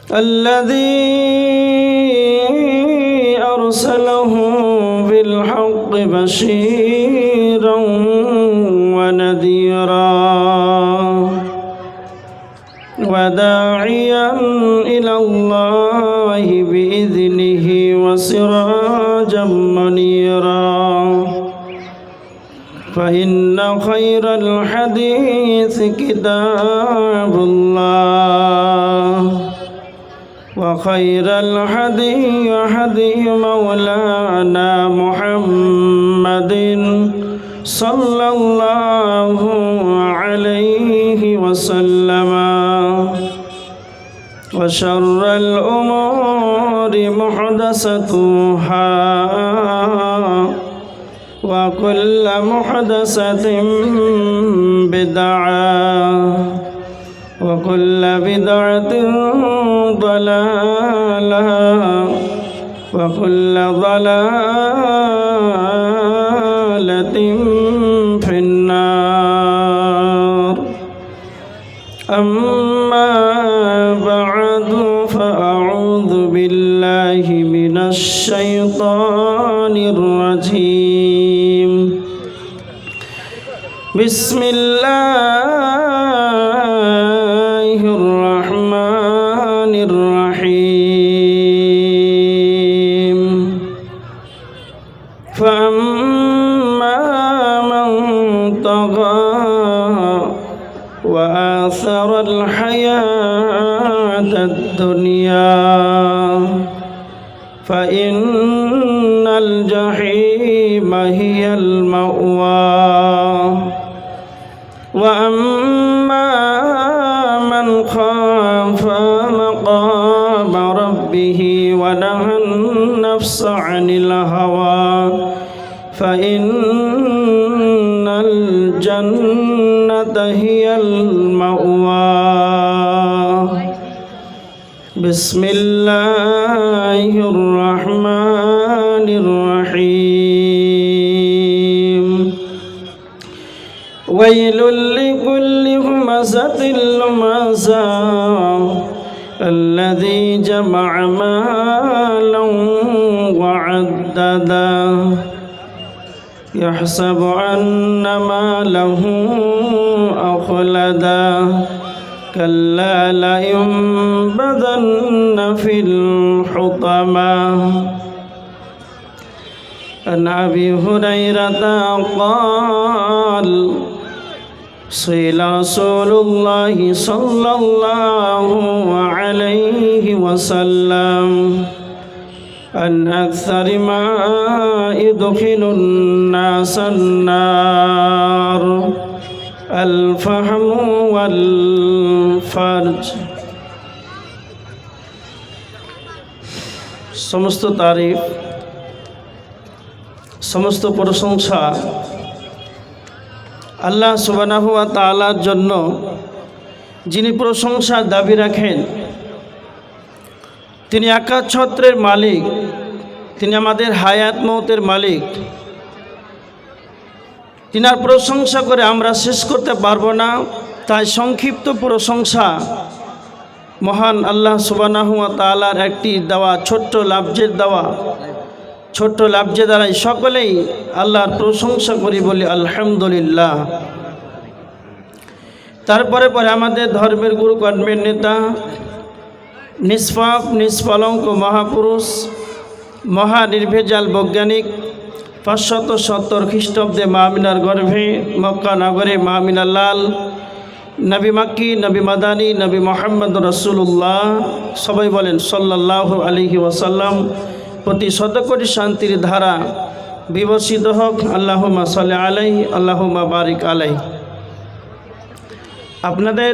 الذي أرسله بالحق بشيرا ونذيرا وداعيا إلى الله بإذنه وسراجا منيرا فإن خير الحديث كتاب الله وخير الهدي هدي مولانا محمد صلى الله عليه وسلم وشر الأمور محدثاتها وكل محدثة بدعة وكل بدعة ضلالة وكل ضلالة في النار أما بعد فأعوذ بالله من الشيطان الرجيم بسم الله الرحمن الرحيم فأما من طغى وآثر الحياة الدنيا فإن الجحيم هي المأوى وأما من خاف مقام ربه ونهى النفس عن الهوى فإن الجنة هي المأوى بسم الله الرحمن الرحيم ويل لكل همزة لمزة الذي جمع مالا وعدده يحسب أن ماله أخلده كلا لينبذن في الحطمة عن أبي هريرة قال سئل رسول الله صلى الله عليه وسلم عن أكثر ما يدخل الناس النار الفهم والفرج সমস্ত তারিফ সমস্ত প্রশংসা আল্লাহ সুবহানাহু ওয়া তাআলার জন্য, যিনি প্রশংসার দাবি রাখেন। তিনি আকাশ ছত্রের মালিক, তিনি আমাদের হায়াত মৌতের মালিক। তিনার প্রশংসা করে আমরা শেষ করতে পারবো না, তাই সংক্ষিপ্ত প্রশংসা মহান আল্লাহ সুবহানাহু ওয়া তাআলার একটি দেওয়া ছোট্ট লাফজের দেওয়া, ছোট্ট লাফজে দ্বারাই সকলেই আল্লাহর প্রশংসা করি, বলি আলহামদুলিল্লাহ। তারপরে আমাদের ধর্মের গুরু, কর্মের নেতা, নিষ্পাপ নিষ্কলঙ্ক মহাপুরুষ, মহানির্ভেজাল বৈজ্ঞানিক, 570 খ্রিস্টাব্দে মা আমিনার গর্ভে মক্কা নগরে মা আমিনার লাল, নবী মাক্কি, নবী মাদানী, নবী মোহাম্মদ রাসূলুল্লাহ, সবাই বলেন সাল্লাল্লাহু আলাইহি ওয়াসাল্লাম, প্রতি শতকোটি শান্তির ধারা বিবর্ষিত হোক। আল্লাহুম্মা সাল্লি আলাইহি, আল্লাহুম্মা বারিক আলাইহি। আপনাদের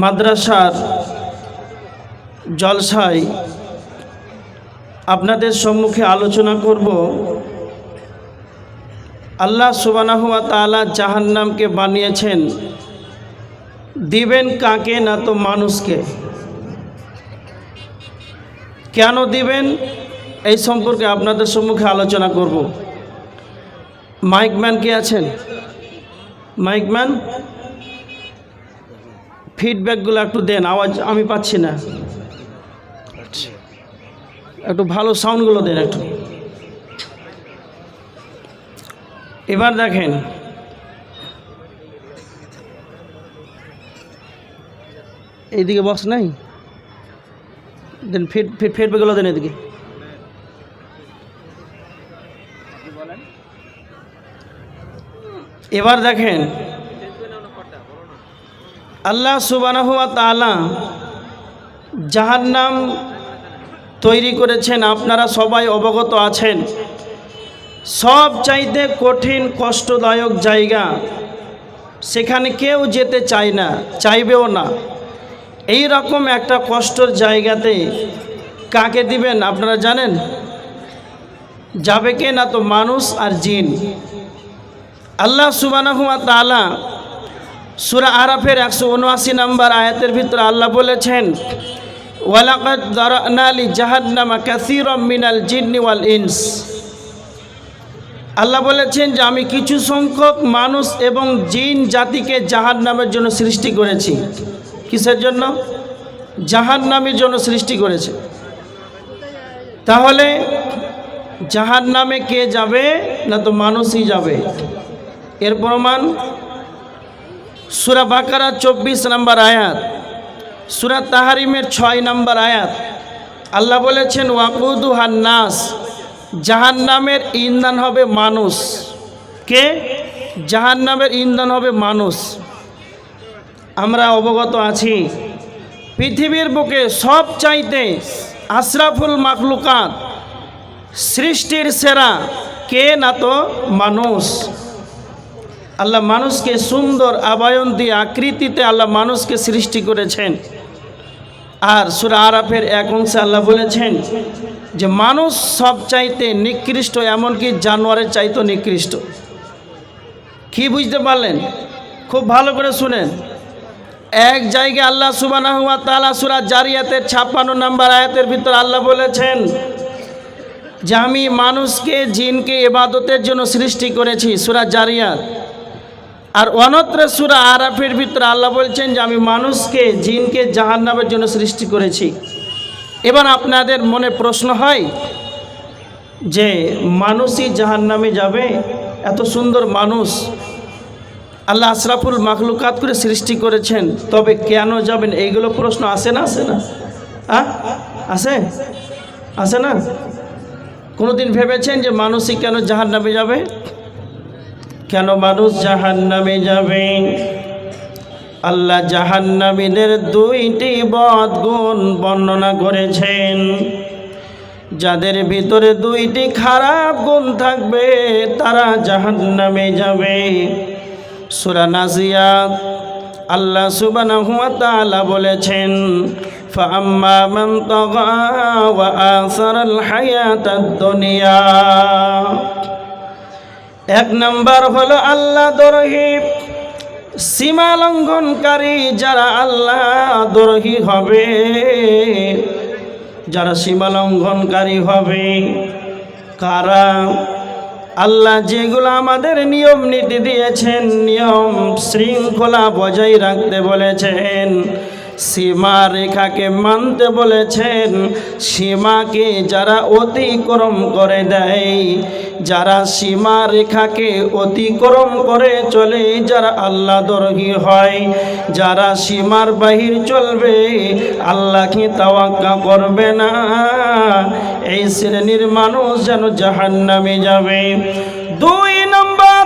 মাদ্রাসার জলসায় আপনাদের সম্মুখে আলোচনা করব আল্লাহ সুবহানাহু ওয়া তাআলা জাহান্নামকে বানিয়েছেন দিবেন কাকে না তো মানুষকে। কেন দিবেন এই সম্পর্কে আপনাদের সম্মুখে আলোচনা করব। মাইকম্যান কে আছেন? মাইকম্যান ফিডব্যাকগুলো একটু দেন, আওয়াজ আমি পাচ্ছি না, একটু ভালো সাউন্ডগুলো দেন একটু। এবার দেখেন, এইদিকে বক্স নাই, দেন ফিডব্যাকগুলো দেন এদিকে। এবার দেখেন, আল্লাহ সুবহানাহু ওয়া তাআলা জাহান্নাম তৈরি করেছেন, আপনারা সবাই অবগত আছেন। সব চাইতে কঠিন কষ্টদায়ক জায়গা, সেখানে কেউ যেতে চায় না, চাইবেও না। এই রকম একটা কষ্টর জায়গাতে কাকে দিবেন আপনারা জানেন? যাবে কে? না তো মানুষ আর জিন। আল্লাহ সুবহানাহু ওয়া তাআলা সূরা আরাফের 179 নম্বর আয়াতের ভিতরে আল্লাহ বলেছেন, ওয়ালাকাদ যারানা লি জাহান্নামা কাসীরাম মিনাল জিন্নি ওয়াল ইনস। আল্লাহ বলেছেন যে আমি কিছু সংখ্যক মানুষ এবং জিন জাতিকে জাহান্নামের জন্য সৃষ্টি করেছি। কিসের জন্য? জাহান্নামের জন্য সৃষ্টি করেছে। তাহলে জাহান্নামে কে যাবে? না তো মানুষই যাবে। এর প্রমাণ সূরা বাকারা 24 নম্বর আয়াত, সূরা তাহরিমের 6 নম্বর আয়াত। আল্লাহ বলেছেন ওয়াকুদুহান নাস, জাহান্নামের ইন্ধন হবে মানুষ। কে? জাহান্নামের ইন্ধন হবে মানুষ। আমরা অবগত আছি পৃথিবীর বুকে সব চাইতে আশরাফুল মাখলুকাত, সৃষ্টির সেরা কে? না তো মানুষ। আল্লাহ মানুষকে সুন্দর আবায়ন দিয়ে আকৃতিতে আল্লাহ মানুষকে সৃষ্টি করেছেন। আর সূরা আরাফের এক অংশে আল্লাহ বলেছেন যে মানুষ সব চাইতে নিকৃষ্ট, এমনকি জানোয়ারের চাইতে নিকৃষ্ট। কি বুঝতে পারলেন? খুব ভালো করে শুনেন। এক জায়গায় আল্লাহ সুবহানাহু ওয়া তাআলা সূরা জারিয়াতের 56 নম্বর আয়াতের ভিতর আল্লাহ বলেছেন যে আমি মানুষকে জিনকে ইবাদতের জন্য সৃষ্টি করেছি, সূরা জারিয়াত। আর অন্যত্র সূরা আরাফের ভিতরে আল্লাহ বলছেন যে আমি মানুষকে জিনকে জাহান্নামের জন্য সৃষ্টি করেছি। এবার আপনাদের মনে প্রশ্ন হয় যে মানুষই জাহান্নামে যাবে? এত সুন্দর মানুষ আল্লাহ আশরাফুল মাখলুকাত করে সৃষ্টি করেছেন, তবে কেন যাবেন? এইগুলো প্রশ্ন আসে না? আসে না? আসে? আসে না? কোনোদিন ভেবেছেন যে মানুষই কেন জাহান্নামে যাবে? কেন মানুষ জাহান্নামে যাবে? আল্লাহ জাহান্নামীদের 2টি বদ গুণ বর্ণনা করেছেন। যাদের ভিতরে 2টি খারাপ গুণ থাকবে তারা জাহান্নামে যাবে। সূরা নাজিয়াত আল্লাহ সুবহানাহু ওয়া তাআলা বলেছেন, ফাআম্মা মান তাগা ওয়া আসারাল হায়াতাদ দুনিয়া। 1 নম্বর হলো আল্লাহ দ্রোহী, সীমা লঙ্ঘনকারী। যারা আল্লাহ দ্রোহী হবে, যারা সীমা লঙ্ঘনকারী হবে, কারা? আল্লাহ যেগুলো আমাদের নিয়ম নীতি দিয়েছেন, নিয়ম শৃঙ্খলা বজায় রাখতে বলেছেন, সীমা রেখাকে মানতে বলেছেন, সীমাকে যারা অতিক্রম করে দেয়, যারা সীমা রেখাকে অতিক্রম করে চলে, যারা আল্লাহ দ্রোহী হয়, যারা সীমার বাহির চলবে, আল্লাহকে তাওয়াক্কা করবে না, এই শ্রেণীর মানুষ যেন জাহান্নামে যাবে। 2 নম্বর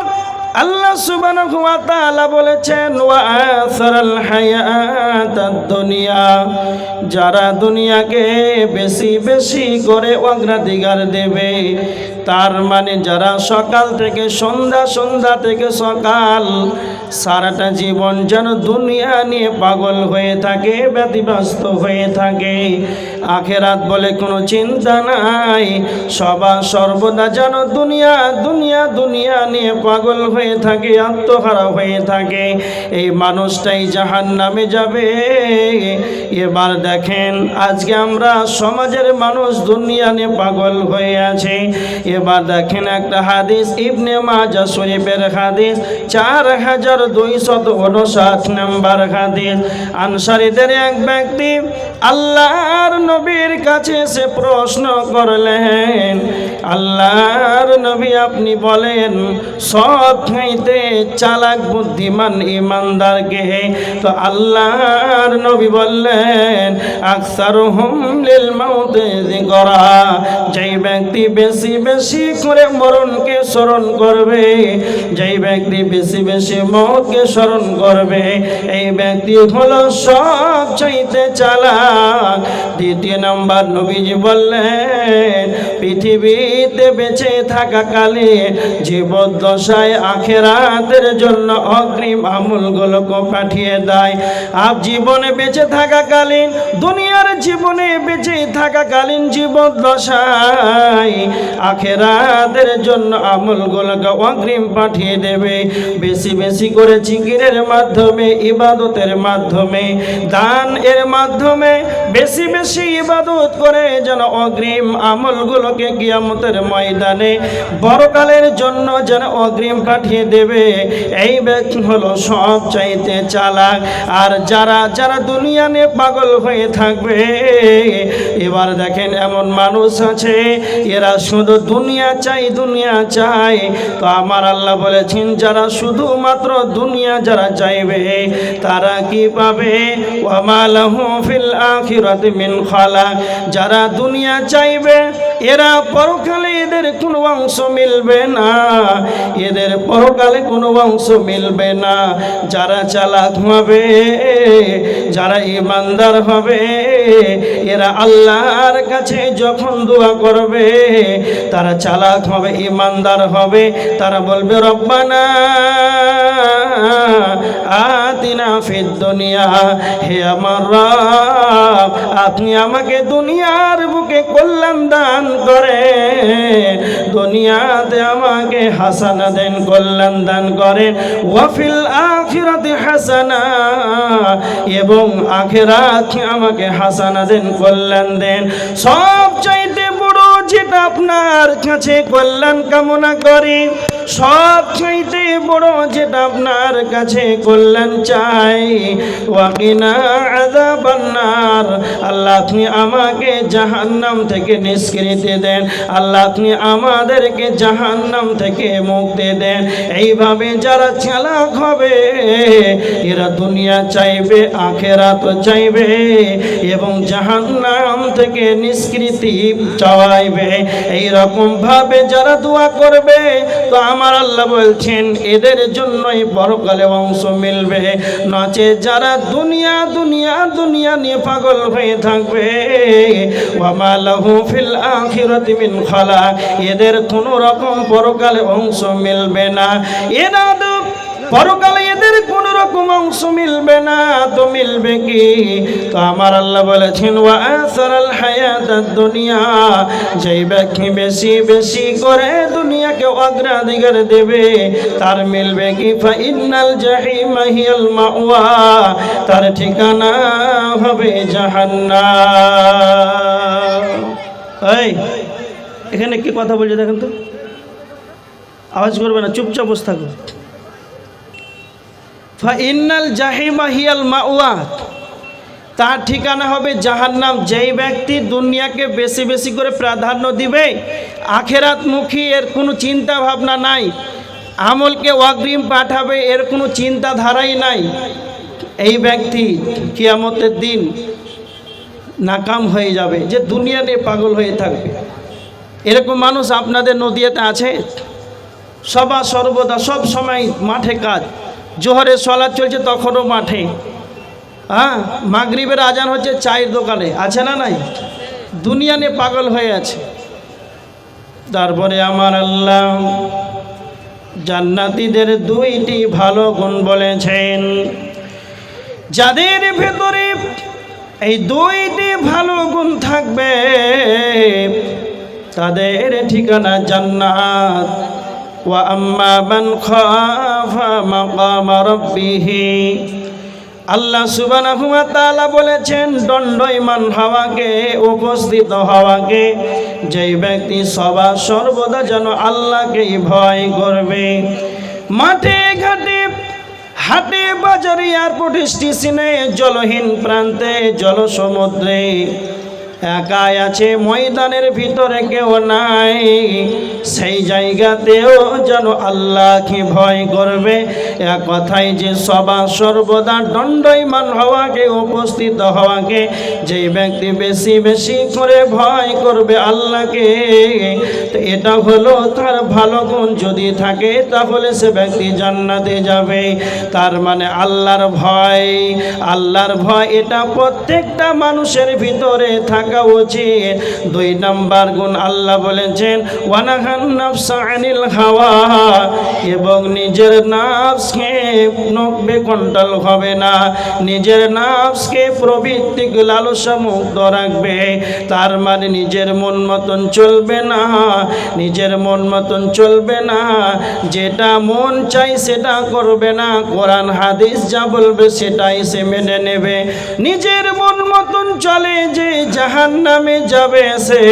আল্লাহ সুবহানাহু ওয়া তাআলা বলেছেন ওয়া আসারাল হায়াতাদ দুনিয়া। যারা দুনিয়াকে বেশি বেশি করে অগ্রাধিকার দেবে, তার মানে যারা সকাল থেকে সন্ধ্যা, সন্ধ্যা থেকে সকাল, সারাটা জীবন যেন দুনিয়া নিয়ে পাগল হয়ে থাকে, ব্যতিব্যস্ত হয়ে থাকে, আখেরাত বলে কোনো চিন্তা নাই, সর্বদা যেন দুনিয়া দুনিয়া দুনিয়া নিয়ে পাগল হয়ে থাকে, আত্মহারা হয়ে থাকে, এই মানুষটাই জাহান্নামে যাবে। এবার দেখেন আজকে আমরা সমাজের মানুষ দুনিয়া নিয়ে পাগল হয়ে আছে। এবার দেখেন একটা হাদিস ইবনে মাজাহ শরীফের হাদিস 4259 নম্বর হাদিস। আনসারীদের এক ব্যক্তি আল্লাহর নবীর কাছে এসে প্রশ্ন করলেন, আল্লাহর নবী আপনি বলেন সব চাইতে চালাক বুদ্ধিমান ইমানদারকে? তো আল্লাহর নবী বললেন আকসারুহুম লিল মাউতি যিকরা, যেই ব্যক্তি বেশি বেশি করে মরণকে স্মরণ করবে, যেই ব্যক্তি বেশি বেশি মওতকে স্মরণ করবে, এই ব্যক্তি হলো সব চাইতে চালাক। দ্বিতীয় নম্বর নবীজি বললেন পৃথিবীতে বেঁচে থাকাকালে জীবদ্দশায় আখিরাতের জন্য অগ্রিম আমলগুলোকে পাঠিয়ে দেয়। আর জীবনে বেঁচে থাকাকালীন, দুনিয়ার জীবনে বেঁচে থাকাকালীন জীবদ্দশায় আখিরাতের জন্য আমলগুলোকে অগ্রিম পাঠিয়ে দেবে। বেশি বেশি করে জিকিরের মাধ্যমে, ইবাদতের মাধ্যমে, দান এর মাধ্যমে বেশি বেশি ইবাদত করে যেন অগ্রিম আমলগুলোকে কিয়ামতের ময়দানে বড়কালের জন্য যেন অগ্রিম পাঠিয়ে দেবে। এই ব্যক্তি হলো সব চাইতে চালাক। আর যারা যারা দুনিয়া নিয়ে পাগল হয়ে থাকবে, এবার দেখেন এমন মানুষ আছে এরা শুধু দুনিয়া চাই, দুনিয়া চাই। তো আমার আল্লাহ বলেছেন যারা শুধুমাত্র দুনিয়া যারা চাইবে তারা কি পাবে? ওয়া মা লাহু ফিল আখিরাতি মিন খালাক। যারা দুনিয়া চাইবে এরা পরকালে এদের কোনো অংশ মিলবে না, এদের পরকালে কোনো অংশ মিলবে না। যারা চালাক হবে, যারা ইমানদার হবে, এরা আল্লাহর কাছে যখন দোয়া করবে তারা চালাক হবে, ইমানদার হবে। তারা বলবে রব্বানা আতিনা ফিদ দুনিয়া, হে আমার রব আপনি আমাকে দুনিয়ার বুকে কল্যাণ দান করেন, দুনিয়াতে আমাকে হাসানা দেন, কল্যাণ দান করেন। ওয়া ফিল আখিরাতি হাসানা, এবং আখিরাতে আমাকে হাসানা দেন, কল্যাণ দেন। সব চাইতে বড় যেটা আপনার কাছে কল্যাণ কামনা করি, সব চাইতে বড় যেটা আপনার কাছে কল্যাণ চাই, ওয়াকিনা আযাবান নার, আল্লাহ আপনি আমাকে জাহান্নাম থেকে নিষ্কৃতি দেন, আল্লাহ আপনি আমাদেরকে জাহান্নাম থেকে মুক্তি দেন। এইভাবে যারা চালাক হবে এরা দুনিয়া চাইবে, আখিরাত চাইবে এবং জাহান্নাম থেকে নিষ্কৃতি চাইবে। এইরকম ভাবে যারা দোয়া করবে তো আমার আল্লাহ বলছেন এদের জন্যই পরকালে অংশ মিলবে। নচে যারা দুনিয়া দুনিয়া দুনিয়া নিয়ে পাগল হয়ে থাকবে, ওয়া মা লাহু ফিল আখিরাতি মিন খালাক, এদের কোনো রকম পরকালে অংশ মিলবে না। এরা পরকালে এদের কোন রকম অংশ মিলবে না। তো মিলবে কি? তো আমার আল্লাহ বলেছেন ওয়া আসারাল হায়াতাদ দুনিয়া, যেই ব্যক্তি বেশি বেশি করে দুনিয়াকে অগ্রাধিকার দেবে তার মিলবে কি? ফা ইন্নাল জাহিমা হিয়াল মাওয়া, তার ঠিকানা হবে জাহান্নাম। এই এখানে কি কথা বলছে দেখেন তো, আওয়াজ করবে না, চুপচাপ বসে থাকো। ফাইনাল জাহিমা হিয়াল মাওয়া, তার ঠিকানা হবে জাহান্নাম। যেই ব্যক্তি দুনিয়াকে বেশি বেশি করে প্রাধান্য দিবে, আখেরাতমুখী এর কোনো চিন্তা ভাবনা নাই, আমলকে অগ্রিম পাঠাবে এর কোনো চিন্তাধারাই নাই, এই ব্যক্তি কিয়ামতের দিন নাকাম হয়ে যাবে। যে দুনিয়া নিয়ে পাগল হয়ে থাকবে, এরকম মানুষ আপনাদের নদিয়াতে আছে। সবা সর্বদা সব সময় মাঠে কাজ, জোহরের সলাৎ চলছে তখনও মাঠে, হ্যাঁ মাগরিবের আজান হচ্ছে চায়ের দোকানে, আছে না নাই? দুনিয়া নিয়ে পাগল হয়ে আছে। তারপরে আমার আল্লাহ জান্নাতীদের দুইটি ভালো গুণ বলেছেন, যাদের ভেতরে এই দুইটি ভালো গুণ থাকবে তাদের ঠিকানা জান্নাত। ওয়া আম্মা মান খাফা মাকাম রাব্বিহি, আল্লাহ সুবহানাহু ওয়া তাআলা বলেছেন দণ্ডায়মান হওয়াকে, উপস্থিত হওয়াকে, যেই ব্যক্তি সদা সর্বদা যেন আল্লাহকেই ভয় করবে। মাঠে ঘাটে, হাটে বাজারে, এয়ারপোর্ট স্টেশনে, জলহীন প্রান্তে, জলসমুদ্রে একাই আছে, ময়দানের ভিতরে কেউ নাই, সেই জায়গাতেও যেন আল্লাহকে ভয় করবে। এক কথাই যে সদা সর্বদা দণ্ডায়মান হওয়াকে, উপস্থিত হওয়াকে, যেই ব্যক্তি বেশি বেশি করে ভয় করবে আল্লাহকে, তো এটা হলো তার ভালো গুণ যদি থাকে, তাহলে সে ব্যক্তি জান্নাতে যাবে। তার মানে আল্লাহর ভয়, আল্লাহর ভয় এটা প্রত্যেকটা মানুষের ভিতরে থাকা উচিত। 2 নম্বর গুণ আল্লাহ বলেছেন ওয়ানাহান নাফসা আনিল হাওয়া, এবং নিজের নাফসকে নকবে কন্ট্রোল হবে না, নিজের নাফসকে প্রবৃত্তিকে লালসা মুক্ত রাখবে। তার মানে নিজের মন মতন চলবে না, নিজের মন মতন চলবে না, যেটা মন চাই সেটা করবে না, কোরআন হাদিস যা বলবে সেটাই সে মেনে নেবে। নিজের মন মতন চলে যে জাহান্নামে যাবে সে,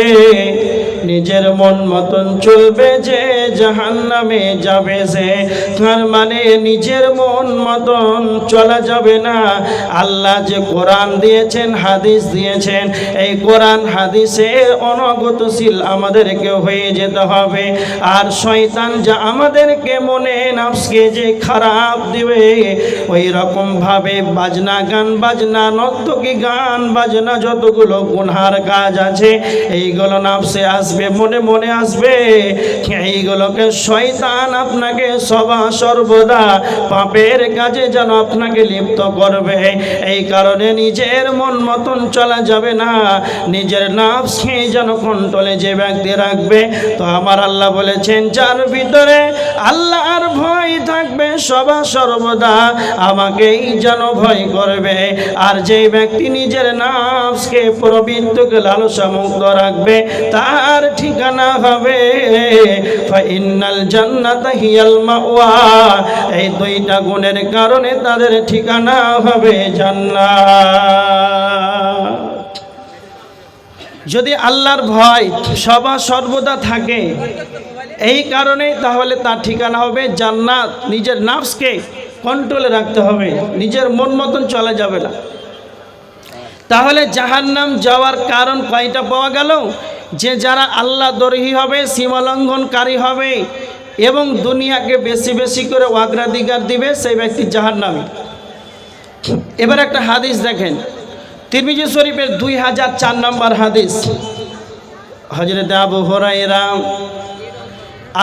নিজের মন মতন চলবে যে জাহান্নামে যাবে সে। তার মানে নিজের মন মতন চলা যাবে না। আল্লাহ যে কোরআন দিয়েছেন, হাদিস দিয়েছেন, এই কোরআন হাদিসের অনুগতশীল আমাদেরকে হয়ে যেতে হবে। আর শয়তান যা আমাদেরকে মনে নফসকে যে খারাপ দিবে, ওই রকম ভাবে বাজনা, গান বাজনা, নর্তকী, গান বাজনা, যতগুলো গুনহার কাজ আছে এইগুলো নফসে আসবে, মনে মনে আসবে। এইগুলোকে শয়তান আপনাকে সদা সর্বদা পাপের কাজে যেন আপনাকে লিপ্ত করবে। এই কারণে নিজের মন মতন চলা যাবে না, নিজের নফসকে যেন কন্ট্রোলে যে ব্যক্তি রাখবে, তো আমার আল্লাহ বলেছেন যার ভিতরে আল্লাহর ভয় থাকবে সদা সর্বদা আমাকেই যেন ভয় করবে। আর যেই ব্যক্তি নিজের নফসকে প্রবৃত্তিকে লালসা মুক্ত রাখবে, তার ঠিকানা হবে ফাইনাল জান্নাতা হিয়াল মাওয়া। এই 2টা গুণের কারণে তাদের ঠিকানা হবে জান্নাত। যদি আল্লাহর ভয় সদা সর্বদা থাকে এই কারণে, তাহলে তার ঠিকানা হবে জান্নাত। নিজের নফসকে কন্ট্রোলে রাখতে হবে, নিজের মন মতন চলা যাবে না। তাহলে জাহান্নাম যাওয়ার কারণ কয়টা পাওয়া গেল? যে যারা আল্লাহ দ্রোহী হবে, সীমালঙ্ঘনকারী হবে এবং দুনিয়াকে বেশি বেশি করে অগ্রাধিকার দিবে, সেই ব্যক্তি জাহান্নামী। এবার একটা হাদিস দেখেন, তিরমিজি শরীফের 2004 নম্বর হাদিস। হযরত আবু হুরায়রা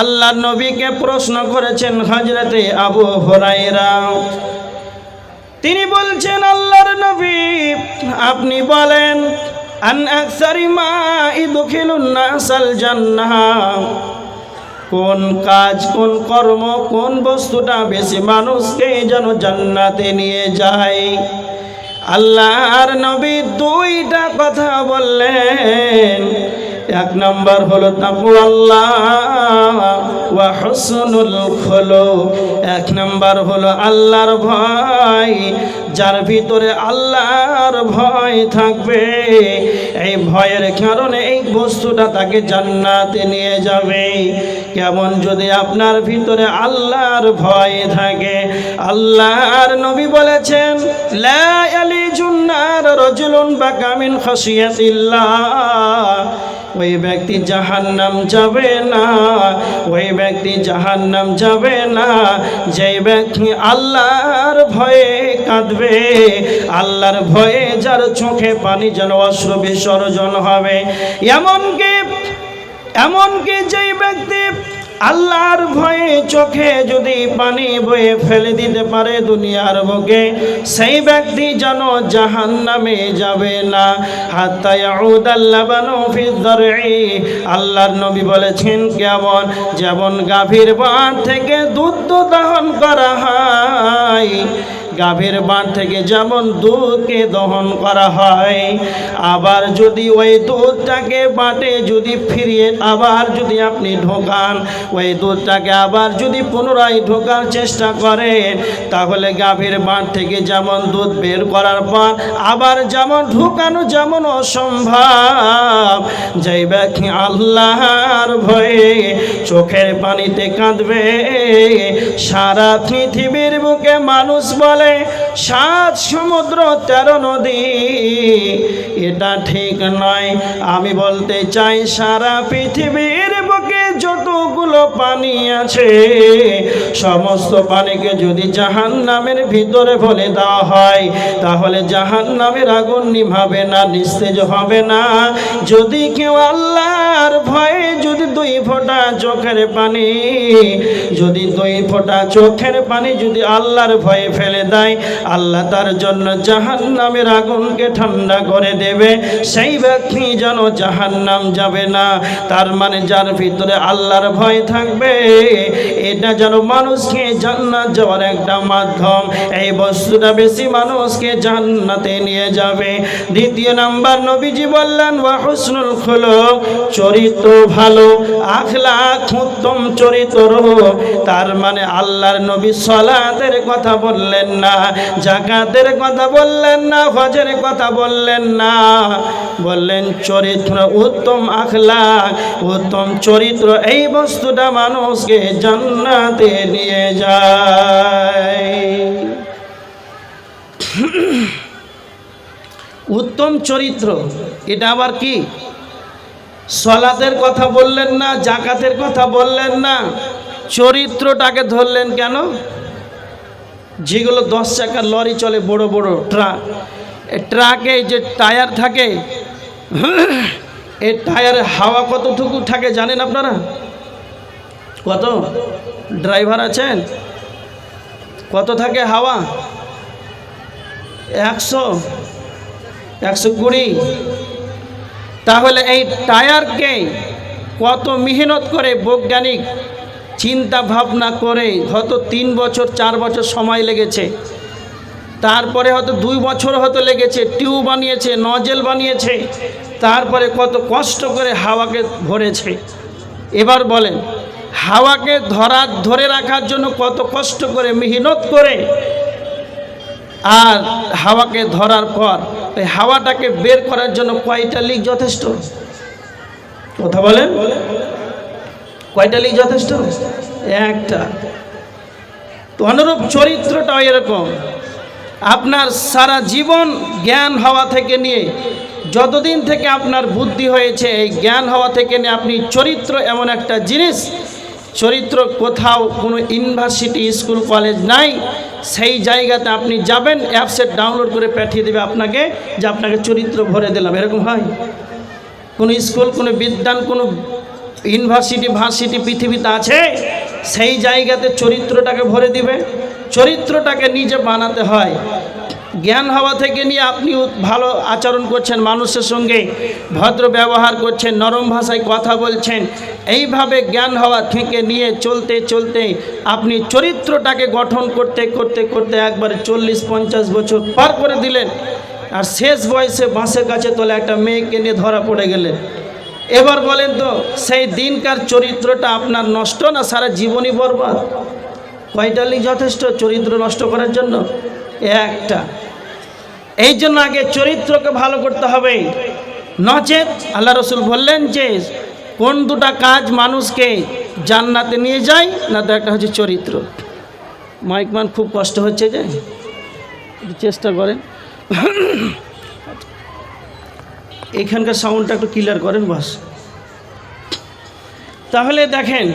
আল্লাহর নবীকে প্রশ্ন করেছেন। হযরতে আবু হুরায়রা তিনি বলছেন, আল্লাহর নবী আপনি বলেন আন আকসারি মা ইদখিলুন নাসাল জান্নাহ, কোন কাজ, কোন কর্ম, কোন বস্তুটা বেশি মানুষকে যেন জান্নাতে নিয়ে যায়? আল্লাহর নবী 2টা কথা বললেন। 1 নম্বর হলো তাকওয়াল্লাহ ওয়া হুসনুল খুলুক। 1 নম্বর হলো আল্লাহর ভয়। যার ভিতরে আল্লাহর ভয় থাকবে, এই ভয়ের কারণে এই বস্তুটা তাকে জান্নাতে নিয়ে যাবে। কেমন? যদি আপনার ভিতরে আল্লাহর ভয় থাকে। আল্লাহর নবী বলেছেন লা ইয়ালিজুন নার রাজুলুন বাকা মিন খাশিয়াতিল্লাহ, ওই ব্যক্তি জাহান্নাম যাবে না, ওই ব্যক্তি জাহান্নাম যাবে না যেই ব্যক্তি আল্লাহর ভয়ে কাঁদবে, আল্লাহর ভয়ে যার চোখে পানি যেন অশ্রু বিসর্জন হবে। এমনকি যেই ব্যক্তি আল্লাহর ভয়ে চোখে যদি পানি বয়ে ফেলে দিতে পারে দুনিয়ার বুকে, সেই ব্যক্তি যেন জাহান্নামে যাবে না। হাত্তা ইয়াউদাল লাবানু ফিদ দারঈ, আল্লাহর নবী বলেছেন কেমন? যেমন গাভীর বাট থেকে দুধ দহন করা হয়, গাভীর বাট থেকে যেমন দুধকে দহন করা হয়, আবার যদি ওই দুধটাকে বাটে যদি ফিরিয়ে আবার যদি আপনি ঢোকান, ওই দুধটাকে আবার যদি পুনরায় ঢোকার চেষ্টা করেন, তাহলে গাভীর বাট থেকে যেমন দুধ বের করার পর আবার যেমন ঢোকানো যেমন অসম্ভব, যেই ব্যক্তি আল্লাহর ভয়ে চোখের পানিতে কাঁদবে, সারা পৃথিবীর বুকে মানুষ বলে 7 সমুদ্র 13 নদী, এটা ঠিক নয়। আমি বলতে চাই সারা পৃথিবীর বুকে যতগুলো পানি আছে সমস্ত পানিকে যদি জাহান্নামের ভিতরে ফেলে দেওয়া হয়, তাহলে জাহান্নামের আগুন নিভাবে না, নিস্তেজ হবে না। যদি কেউ আল্লাহর ভয়ে যদি 2 ফোঁটা চোখের পানি, যদি 2 ফোঁটা চোখের পানি যদি আল্লাহর ভয়ে ফেলে দেয়, আল্লাহ তার জন্য জাহান্নামের আগুনকে ঠান্ডা করে দেবে। সেই ব্যক্তি যেন জাহান্নাম যাবে না। তার মানে যার ভিতরে আল্লাহর ভয় থাকবে, এটা যেন মানুষকে জান্নাত যাওয়ার একটা মাধ্যম। এই বস্তুটা বেশি মানুষকে জান্নাতে নিয়ে যাবে। দ্বিতীয় নাম্বার নবীজি বললেন ওয়া হুসনুল খুলুক, চরিত্র ভালো, আখলাক উত্তম চরিত্র। তার মানে আল্লাহর নবী সালাতের কথা বললেন না, যাকাতের কথা বললেন না, হজের কথা বললেন না, বললেন চরিত্র, উত্তম আখলাক, উত্তম চরিত্র। এই বস্তুটা মানুষকে জান্নাতে নিয়ে যায়। উত্তম চরিত্র, এটা আবার কি? সালাতের কথা বললেন না, যাকাতের কথা বললেন না, চরিত্রটাকে ধরলেন কেন? যেগুলো 10 চাকার লরি চলে, বড় বড় ট্রাক, এই ট্রাকে যে টায়ার থাকে, এই টায়ারে হাওয়া কতটুকু থাকে জানেন আপনারা? কত? ড্রাইভার আছেন? কত থাকে হাওয়া? 100, 120। তাহলে এই টায়ারকে কত মেহনত করে বৈজ্ঞানিক চিন্তা ভাবনা করে হয়তো 3 বছর 4 বছর সময় লেগেছে, তারপরে হয়তো 2 বছর হয়তো লেগেছে, টিউব বানিয়েছে, নজেল বানিয়েছে, তারপরে কত কষ্ট করে হাওয়াকে ভরেছে। এবার বলেন হাওয়াকে ধরে রাখার জন্য কত কষ্ট করে মেহনত করে, আর হাওয়াকে ধরার পর এই হাওয়াটাকে বের করার জন্য কয়টা লিক যথেষ্ট? কথা বলেন, কয়টা লিক যথেষ্ট? একটা। তো অনুরূপ চরিত্রটাও এরকম। আপনার সারা জীবন জ্ঞান হওয়া থেকে নিয়ে যতদিন থেকে আপনার বুদ্ধি হয়েছে, এই জ্ঞান হওয়া থেকে নিয়ে আপনি চরিত্র এমন একটা জিনিস, চরিত্র কোথাও কোনো ইউনিভার্সিটি স্কুল কলেজ নাই, সেই জায়গাতে আপনি যাবেন, অ্যাপসেট ডাউনলোড করে পাঠিয়ে দেবে আপনাকে যে আপনাকে চরিত্র ভরে দিলাম। এরকম হয়? কোনো স্কুল, কোনো বিদ্যান, কোনো ইউনিভার্সিটি ভার্সিটি পৃথিবীতে আছে? সেই জায়গাতে চরিত্রটাকে ভরে দিবে। চরিত্রটাকে নিজে বানাতে হয়। জ্ঞান হওয়া থেকে নিয়ে আপনি ভালো আচরণ করছেন, মানুষের সঙ্গে ভদ্র ব্যবহার করছেন, নরম ভাষায় কথা বলছেন, এইভাবে জ্ঞান হওয়া থেকে নিয়ে চলতে চলতে আপনি চরিত্রটাকে গঠন করতে করতে করতে একবারে 40-50 বছর পার করে দিলেন, আর শেষ বয়সে বাঁশের কাছে তোলা একটা মেয়েকে নিয়ে ধরা পড়ে গেলেন। এবার বলেন তো সেই দিনকার চরিত্রটা আপনার নষ্ট না সারা জীবনই বরবাদ? কয়টা লিক যথেষ্ট চরিত্র নষ্ট করার জন্য? একটা। এই জন্য আগে চরিত্রকে ভালো করতে হবে, নচেত আল্লাহ রসুল বললেন যে কোন 2টা কাজ মানুষকে জান্নাতে নিয়ে যায় না, তো একটা হচ্ছে চরিত্র। মাইকমান খুব কষ্ট হচ্ছে, যে চেষ্টা করেন এখানকার সাউন্ডটা একটু ক্লিয়ার করেন বাস। তাহলে দেখেন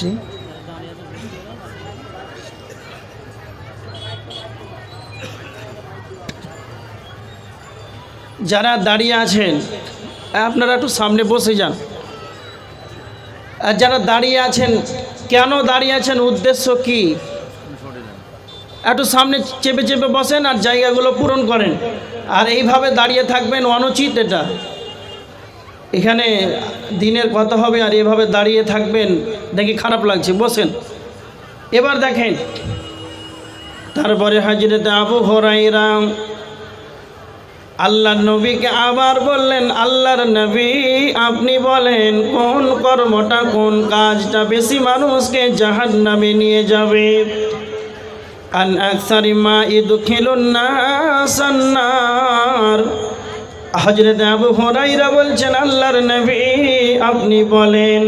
জি, যারা দাঁড়িয়ে আছেন আপনারা একটু সামনে বসে যান। আর যারা দাঁড়িয়ে আছেন, কেন দাঁড়িয়ে আছেন, উদ্দেশ্য কি? একটু সামনে চেপে চেপে বসেন আর জায়গাগুলো পূরণ করেন। আর এইভাবে দাঁড়িয়ে থাকবেন অনুচিত। এটা এখানে দিনের কথা হবে আর এভাবে দাঁড়িয়ে থাকবেন, দেখি খারাপ লাগছে, বসেন। এবার দেখেন, তারপরে হযরত আবু হুরায়রা আল্লাহর নবীকে আবার বললেন, আল্লাহর নবী আপনি বলেন কোন কর্মটা, কোন কাজটা বেশি মানুষকে জাহান্নামে নিয়ে যাবে? আন আকসারি মা ইদখিলুন নাসান নার। হযরত আবু হুরায়রা বলছেন, আল্লাহর নবী আপনি বলেন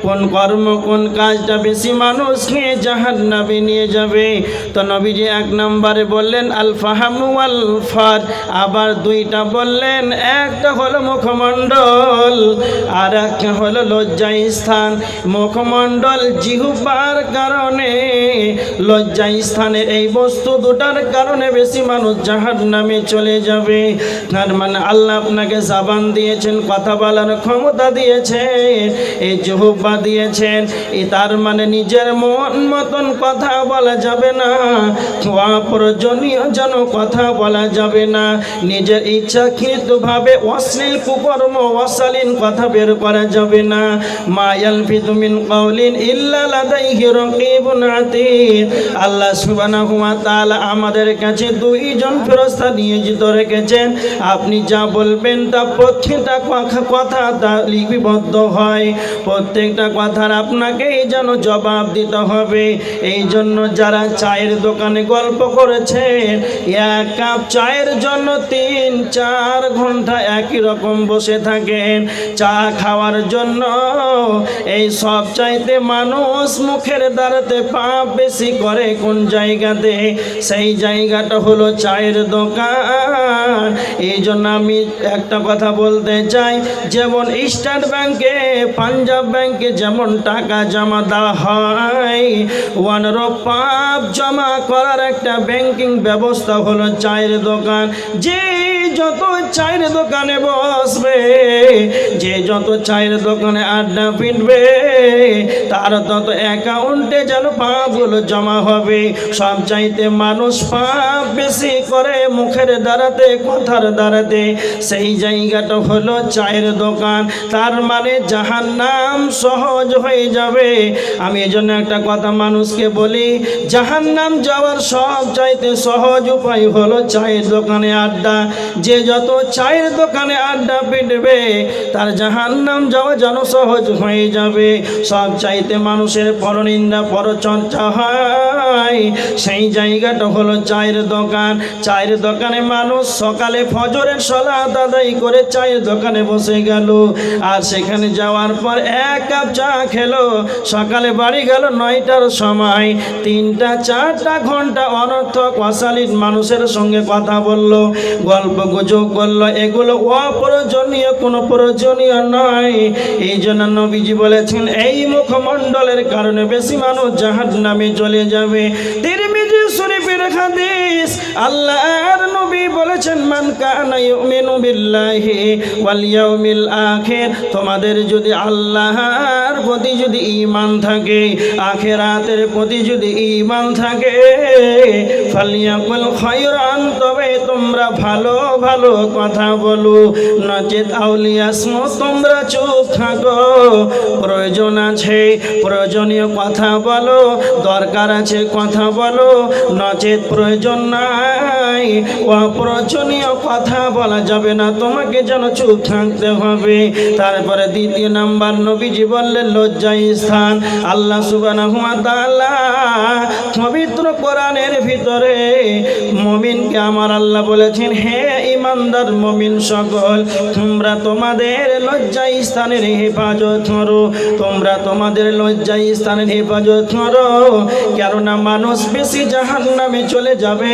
কোন কর্ম, কোন কাজটা বেশি মানুষকে জাহান্নামে নিয়ে যাবে? তো নবীজি এক নম্বরে বললেন আল ফাহমু ওয়াল ফার, আবার দুইটা বললেন, একটা হলো মুখমণ্ডল আর একটা হলো লজ্জাস্থান। মুখমণ্ডল জিহ্বার কারণে, লজ্জাস্থানের এই বস্তু দুটার কারণে বেশি মানুষ জাহান্নামে চলে যাবে। তার মানে আল্লাহ আপনাকে জবান দিয়েছেন, কথা বলার ক্ষমতা দিয়েছেন, এই জিহ্বা দিয়েছেন, তার মানে নিজের মন মতন কথা বলা যাবে না, অপ্রয়োজনীয় যেন কথা বলা যাবে না, নিজের ইচ্ছাকৃতভাবে অশ্লীল কুকর্ম, অশালীন কথা বের করা যাবে না। মা ইয়ালফিযু মিন কাওলিন ইল্লা লাদাইহি রাকীবুন আতীদ। আল্লাহ সুবহানাহু ওয়া তাআলা আমাদের কাছে দুইজন ফেরেশতা নিয়োজিত রেখেছেন। আপনি যা বলবেন তা প্রত্যেকটা কথা তা লিপিবদ্ধ হয়, প্রত্যেকটা কথার আপনাকেই যেন জবাব দিতে হবে। এই জন্য যারা চায়ের দোকানে গল্প করেছেন, এক কাপ চায়ের জন্য 3-4 ঘন্টা একই রকম বসে থাকেন চা খাওয়ার জন্য, এই সব চাইতে মানুষ মুখের দ্বারাতে পাপ বেশি করে কোন জায়গাতে? সেই জায়গাটা হলো চায়ের দোকান। এই জন্য আমি একটা কথা বলতে চাই, যেমন স্টেট ব্যাংকে, পাঞ্জাব ব্যাংকে যেমন টাকা জমা দেওয়া হয়, ওয়ানরূপ পাপ জমা করার একটা ব্যাংকিং ব্যবস্থা হলো চায়ের দোকান। যে যত চায়ের দোকানে বসবে, যে যত চায়ের দোকানে আড্ডা পিটবে, তার তত অ্যাকাউন্টে যেন পাপগুলো জমা হবে। সব চাইতে মানুষ পাপ বেশি করে মুখের দ্বারাতে, কথার দ্বারাতে, সেই জায়গাটা হলো চায়ের দোকান। তার মানে জাহান্নাম সহজ হয়ে যাবে। আমি এজন্য একটা কথা মানুষকে বলি, জাহান্নাম যাওয়ার সব চাইতে সহজ উপায় হলো চায়ের দোকানে আড্ডা। যে যত চায়ের দোকানে আড্ডা পিটবে, তার জাহান্নাম যাওয়া যেন সহজ হয়ে যাবে। সব চাইতে মানুষের পরনিন্দা, পরচর্চা হয়, সেই জায়গাটা হলো চায়ের দোকান। চায়ের দোকানে মানুষ সকালে ফজরের সালাত আদায় করে চায়ের দোকানে বসে গেল, আর সেখানে যাওয়ার পর এক কাপ চা খেলো, সকালে বাড়ি গেল 9টার সময়, 3-4 ঘন্টা অনর্থক অশালীন মানুষের সঙ্গে কথা বলল, গল্প গুজব করলো, এগুলো অপ্রয়োজনীয়, কোনো প্রয়োজনীয় নয়। এই জন্য নবীজি বলেছেন এই মুখমণ্ডলের কারণে বেশি মানুষ জাহান্নামে চলে যাবে। তিরমিজি শরীফের হাদিস, আল্লাহর নবী বলেছেন মান কানা ইউমিনু বিল্লাহি ওয়াল ইয়াউমিল আখির, তোমাদের যদি আল্লাহর প্রতি যদি ঈমান থাকে, আখিরাতের প্রতি যদি ঈমান থাকে, ফালিয়াকুল খায়রান, তবে তোমরা ভালো ভালো কথা বলো, নচেত আউলিয়াসমু, তোমরা চুপ থাকো। প্রয়োজন আছে প্রয়োজনীয় কথা বলো, দরকার আছে কথা বলো, নচেত প্রয়োজন নাই, অপ্রয়োজনীয় কথা বলা যাবে না, তোমাকে যেন চুপ থাকতে হবে। তারপরে দ্বিতীয় নাম্বার নবীজি বললেন লজ্জাস্থান। আল্লাহ সুবহানাহু ওয়া তাআলা পবিত্র কোরআনের ভিতরে মুমিনকে আমার আল্লাহ বলেছেন, হে ঈমানদার মুমিন সকল, তোমরা তোমাদের লজ্জাস্থানের হেফাজত করো, তোমরা তোমাদের লজ্জাস্থানের হেফাজত করো, কেননা মানুষ বেশি জাহান্নামে চলে যাবে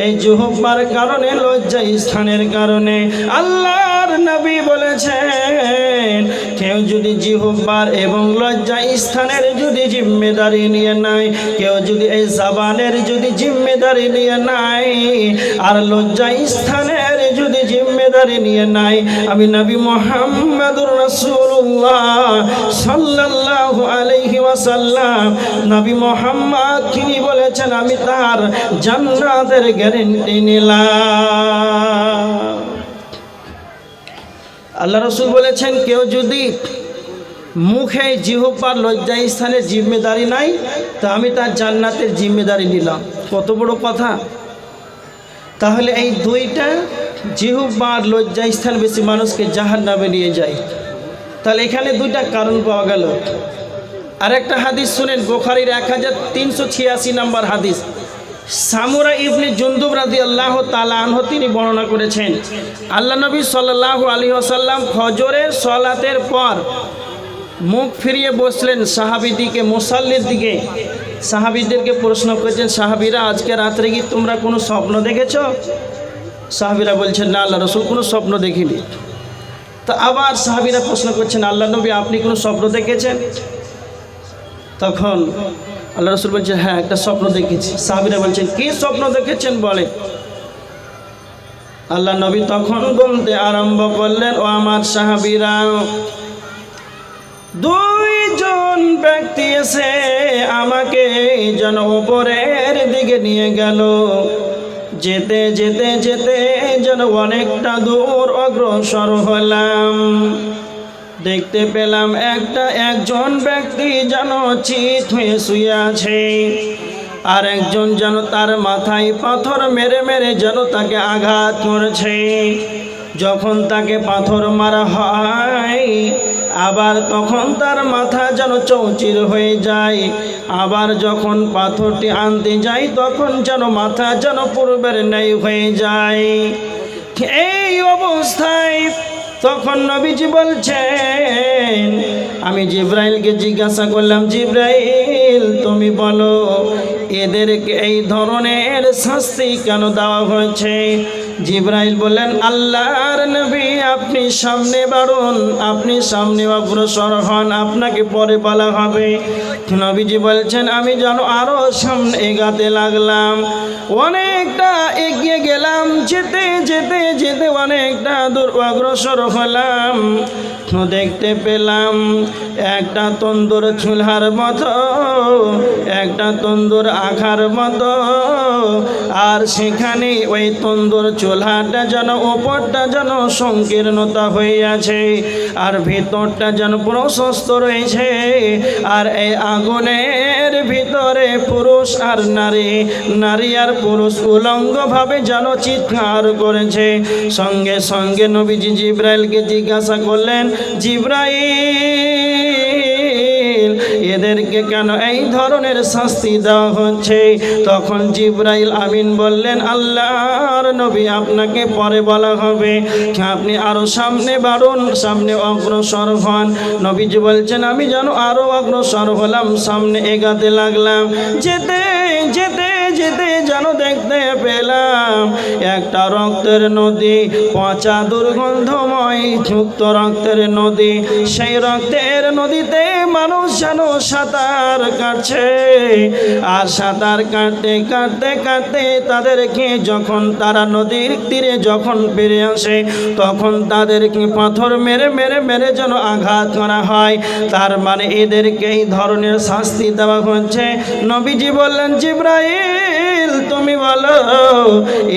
এই জিহ্বার কারণে, লজ্জাস্থানের কারণে। আল্লাহর নবী বলেছেন, কেউ যদি জিহ্বার এবং লজ্জাস্থানের যদি জিম্মেদারি নিয়ে নেয়, কেউ যদি এই জবানের যদি জিম্মেদারি নিয়ে নেয়, আর লজ্জাস্থানের যদি জিম্মেদারি নিয়ে নেয়, আমি নবী মুহাম্মদুর রাসূলুল্লাহ সাল্লাল্লাহু আলাইহি ওয়াসাল্লাম, নবী মুহাম্মদ তিনি বলেছেন, আমি তার জান্নাতের গ্যারান্টি নিলাম। আল্লাহ রাসূল বলেছেন, কেউ যদি মুখে জিহ্বার লজ্জায় স্থানের জিম্মেদারি নাই, তা আমি তার জান্নাতের জিম্মেদারি নিলাম। কত বড় কথা! তাহলে এই দুইটা জিহ্বার লজ্জায় স্থান বেশি মানুষকে জাহান্নামে নিয়ে যায়। তাহলে এখানে দুইটা কারণ পাওয়া গেল। আরেকটা হাদিস শুনেন, বুখারীর 1386 নম্বর হাদিস। সামুরা ইবনে জুনদুব রাদিয়াল্লাহু তাআলা আনহু তিনি বর্ণনা করেছেন, আল্লাহ নবী সাল্লাল্লাহু আলাইহি ওয়াসাল্লাম ফজরের সালাতের পর মুখ ফিরিয়ে বসলেন সাহাবীদিকে, মুসাল্লির দিকে। সাহাবীদেরকে প্রশ্ন করেছেন, সাহাবীরা আজকে রাত্রে কি তোমরা কোনো স্বপ্ন দেখেছো? সাহাবীরা বলছেন, না আল্লাহ রাসূল কোনো স্বপ্ন দেখিনি। তো আবার সাহাবীরা প্রশ্ন করছেন, আল্লাহ নবী আপনি কোনো স্বপ্ন দেখেছেন? তখন আল্লাহ রাসূল বলছেন, হ্যাঁ একটা স্বপ্ন দেখেছি। সাহাবীরা বলছেন, কি স্বপ্ন দেখেছেন বলে। আল্লাহ নবী তখন বলতে আরম্ভ করলেন, ও আমার সাহাবীরা, দুইজন ব্যক্তি এসে আমাকে যেন উপরের দিকে নিয়ে গেল। যেতে যেতে যেতে যেন অনেকটা দূর অগ্রসর হলাম। দেখতে পেলাম একজন ব্যক্তি যেন চিত হয়ে শুয়ে আছে, আর একজন যেন তার মাথায় পাথর মেরে মেরে যেন তাকে আঘাত করেছে। যখন তাকে পাথর মারা হয় আবার তখন তার মাথা যেন চৌচির হয়ে যায়, আবার যখন পাথরটি আনতে যায় তখন যেন মাথা যেন পূর্বের ন্যায় হয়ে যায়। এই অবস্থায় তখন নবীজি বলছেন, আমি জিব্রাইলকে জিজ্ঞাসা করলাম, জিব্রাইল তুমি বলো এদেরকে এই ধরনের শাস্তি কেন দেওয়া হয়েছে? জিব্রাইল বললেন, আল্লাহর নবী আপনি সামনে বাড়ুন, আপনি সামনে অগ্রসর হন, আপনাকে পরে বলা হবে। নবীজি বলছেন, আমি যেন আরো সামনে এগাতে লাগলাম। অনেকটা এগিয়ে গেলাম, যেতে যেতে যেতে অনেকটা দূর অগ্রসর হলাম। দেখতে পেলাম একটা তন্দুর চুলহার মতো, একটা তন্দুর আখার মতো, আর সেখানে ওই তন্দুর চুলহাটা যেন উপরটা যেন সংকীর্ণতা হয়ে আছে, আর ভিতরটা যেন প্রশস্ত রয়েছে। আর এই আগুনের ভিতরে পুরুষ আর নারী, নারী আর পুরুষ উলঙ্গভাবে যেন চিৎকার করেছে। সঙ্গে সঙ্গে নবীজি জিব্রাইলকে জিজ্ঞাসা করলেন, জিব্রাইল এদেরকে কেন এই ধরনের শাস্তি দেওয়া হচ্ছে? তখন জিব্রাইল আমিন বললেন, আল্লাহর নবী আপনাকে পরে বলা হবে, আপনি আরো সামনে বাড়ুন, সামনে অগ্রসর হন। নবীজি বলছেন, আমি যেন আরো অগ্রসর হলাম, সামনে এগাতে লাগলাম। যেতে যেতে যেতে যেন দেখতে পেলাম একটা রক্তের নদী, পচা দুর্গন্ধময় যুক্ত রক্তের নদী। সেই রক্তের নদীতে মানুষ যেন সাঁতার কাটছে, আর সাঁতার কাটতে কাটতে কাটতে তাদেরকে যখন তারা নদীর তীরে যখন ফিরে আসে তখন তাদেরকে পাথর মেরে মেরে মেরে যেন আঘাত করা হয়। তার মানে এদেরকে এই ধরনের শাস্তি দেওয়া হচ্ছে। নবীজি বললেন, জিব্রাইল তুমি বলো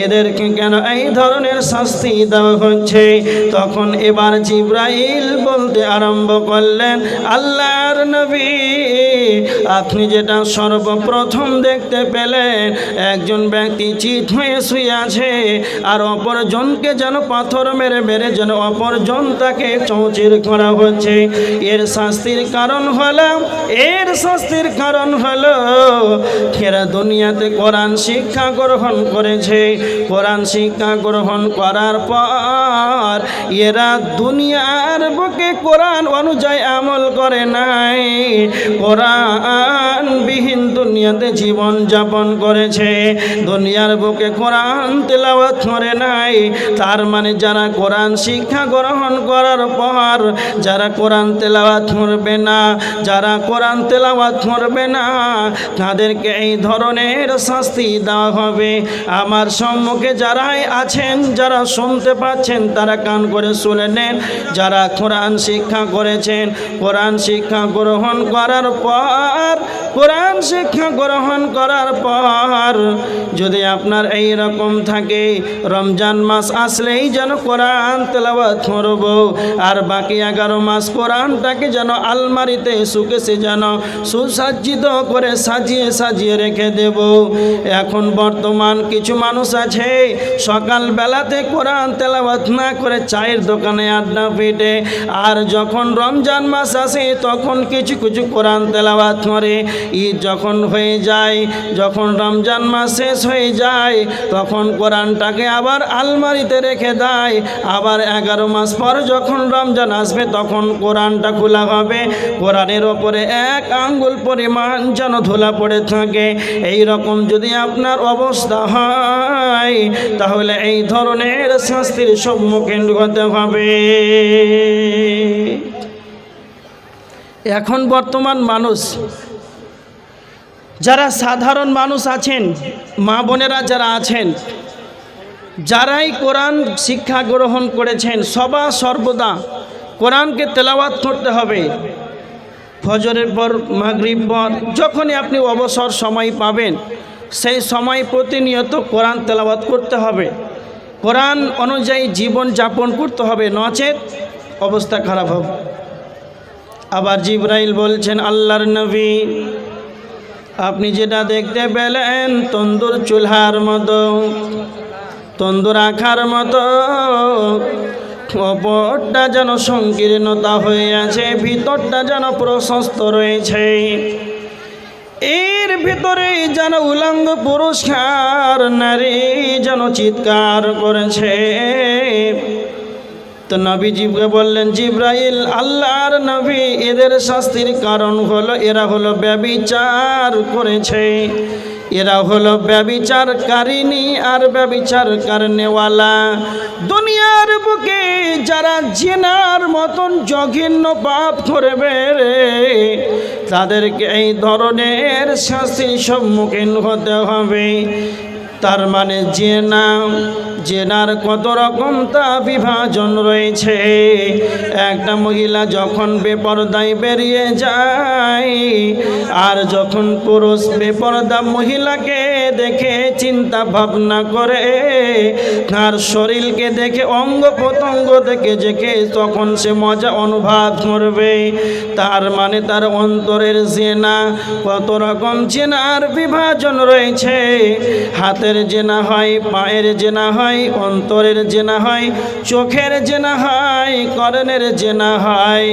এদেরকে কেন এই ধরনের শাস্তি দেওয়া হচ্ছে? তখন এবার জিব্রাইল বলতে আরম্ভ করলেন, আল্লাহর নবী আপনি যেটা সর্বপ্রথম দেখতে পেলেন, একজন ব্যক্তি চিত হয়ে শুয়ে আছে, আর অপরজনকে যেন পাথর মেরে মেরে যেন অপরজন তাকে চৌচির করা হচ্ছে। এর শাস্তির কারণ হলো এরা দুনিয়াতে কোরআন শিক্ষা গ্রহণ করেছে। কোরআন শিক্ষা গ্রহণ করার পর এরা দুনিয়ার বুকে কোরআন অনুযায়ী আমল করে নাই, কোরআন বিহীন দুনিয়াতে জীবন যাপন করেছে, দুনিয়ার বুকে কোরআন তেলাওয়াত করে নাই। তার মানে যারা কোরআন শিক্ষা গ্রহণ করার পর যারা কোরআন তেলাওয়াত করবে না, যারা কোরআন তেলাওয়াত করবে না তাদেরকে এই ধরনের শাস্তি দেওয়া দেওয়া হবে। আমার সম্মুখে যারাই আছেন, যারা শুনতে পাচ্ছেন, তারা কান করে শুনে নেন। যারা কোরআন শিক্ষা করেছেন, কোরআন শিক্ষা গ্রহণ করার পর, কোরআন শিক্ষা গ্রহণ করার পর যদি আপনার এই রকম থাকে, রমজান মাস আসলেই যেন কোরআন তেলাওয়াত করব, আর বাকি 11 মাস কোরআনটাকে যেন আলমারিতে সুকেসে যেন সুসজ্জিত করে সাজিয়ে সাজিয়ে রেখে দেব। এখন বর্তমান কিছু মানুষ আছে সকাল বেলাতে কোরআন তেলাওয়াত না করে চায়ের দোকানে আড্ডা পেটে, আর যখন রমজান মাস আসে তখন কিছু কিছু কোরআন তেলাওয়াত করে। ঈদ যখন হয়ে যায়, যখন রমজান মাস শেষ হয়ে যায়, তখন কোরআনটাকে আবার আলমারিতে রেখে দেয়। আবার 11 মাস পর যখন রমজান আসবে তখন কোরআনটা খোলা হবে, কোরআনের ওপরে 1 আঙ্গুল পরিমাণ যেন ধুলা পড়ে থাকে। এই রকম যদি আপনার অবস্থা হয়, তাহলে এই ধরনের শাস্তির সম্মুখীন হতে হবে। এখন বর্তমান মানুষ, যারা সাধারণ মানুষ আছেন, মা বোনেরা যারা আছেন, যারাই কোরআন শিক্ষা গ্রহণ করেছেন, সর্বদা কোরআনকে তেলাওয়াত করতে হবে। ফজরের পর, মাগরিব পর, যখনই আপনি অবসর সময় পাবেন, সেই সময় প্রতিনিয়ত কোরআন তেলাওয়াত করতে হবে, কোরআন অনুযায়ী জীবন যাপন করতে হবে, নচেত অবস্থা খারাপ হবে। আবার জিবরাইল বলছেন, আল্লাহর নবী, আপনি যেটা দেখতে পেলেন তন্দুর চুলহার মতো, তন্দুর আখার মতো, অপরটা যেন সংকীর্ণতা হয়ে আছে, ভিতরটা যেন প্রশস্ত রয়েছে, এর ভিতরে যেন উলঙ্গ পুরুষকার নারী যেন চিৎকার করেছে। তো নবীজিকে বললেন, জিবরাইল, আল্লাহর নবী, এদের শাস্তির কারণ হলো এরা হলো ব্যভিচার করেছে, এরা হলো ব্যভিচারকারিনী আর ব্যভিচার করনেওয়ালা। দুনিয়ার বুকে যারা জিনার মতন জঘন্য পাপ করবে, তাদেরকে এই ধরনের শাস্তির সম্মুখীন হতে হবে। তার মানে জেনার কত রকম তা বিভাজন রয়েছে। একটা মহিলা যখন বেপরদায় বেরিয়ে যায়, আর যখন পুরুষ বেপরদা মহিলাকে দেখে চিন্তা ভাবনা করে, তার শরীরকে দেখে, অঙ্গ প্রত্যঙ্গ দেখে তখন সে মজা অনুভব করবে। তার মানে তার অন্তরের জেনা, কত রকম জেনার বিভাজন রয়েছে। হাতের জেনা হয়, পায়ের জেনা হয়, অন্তরের জেনা হয়, চোখের জেনা হয়, কর্ণের জেনা হয়।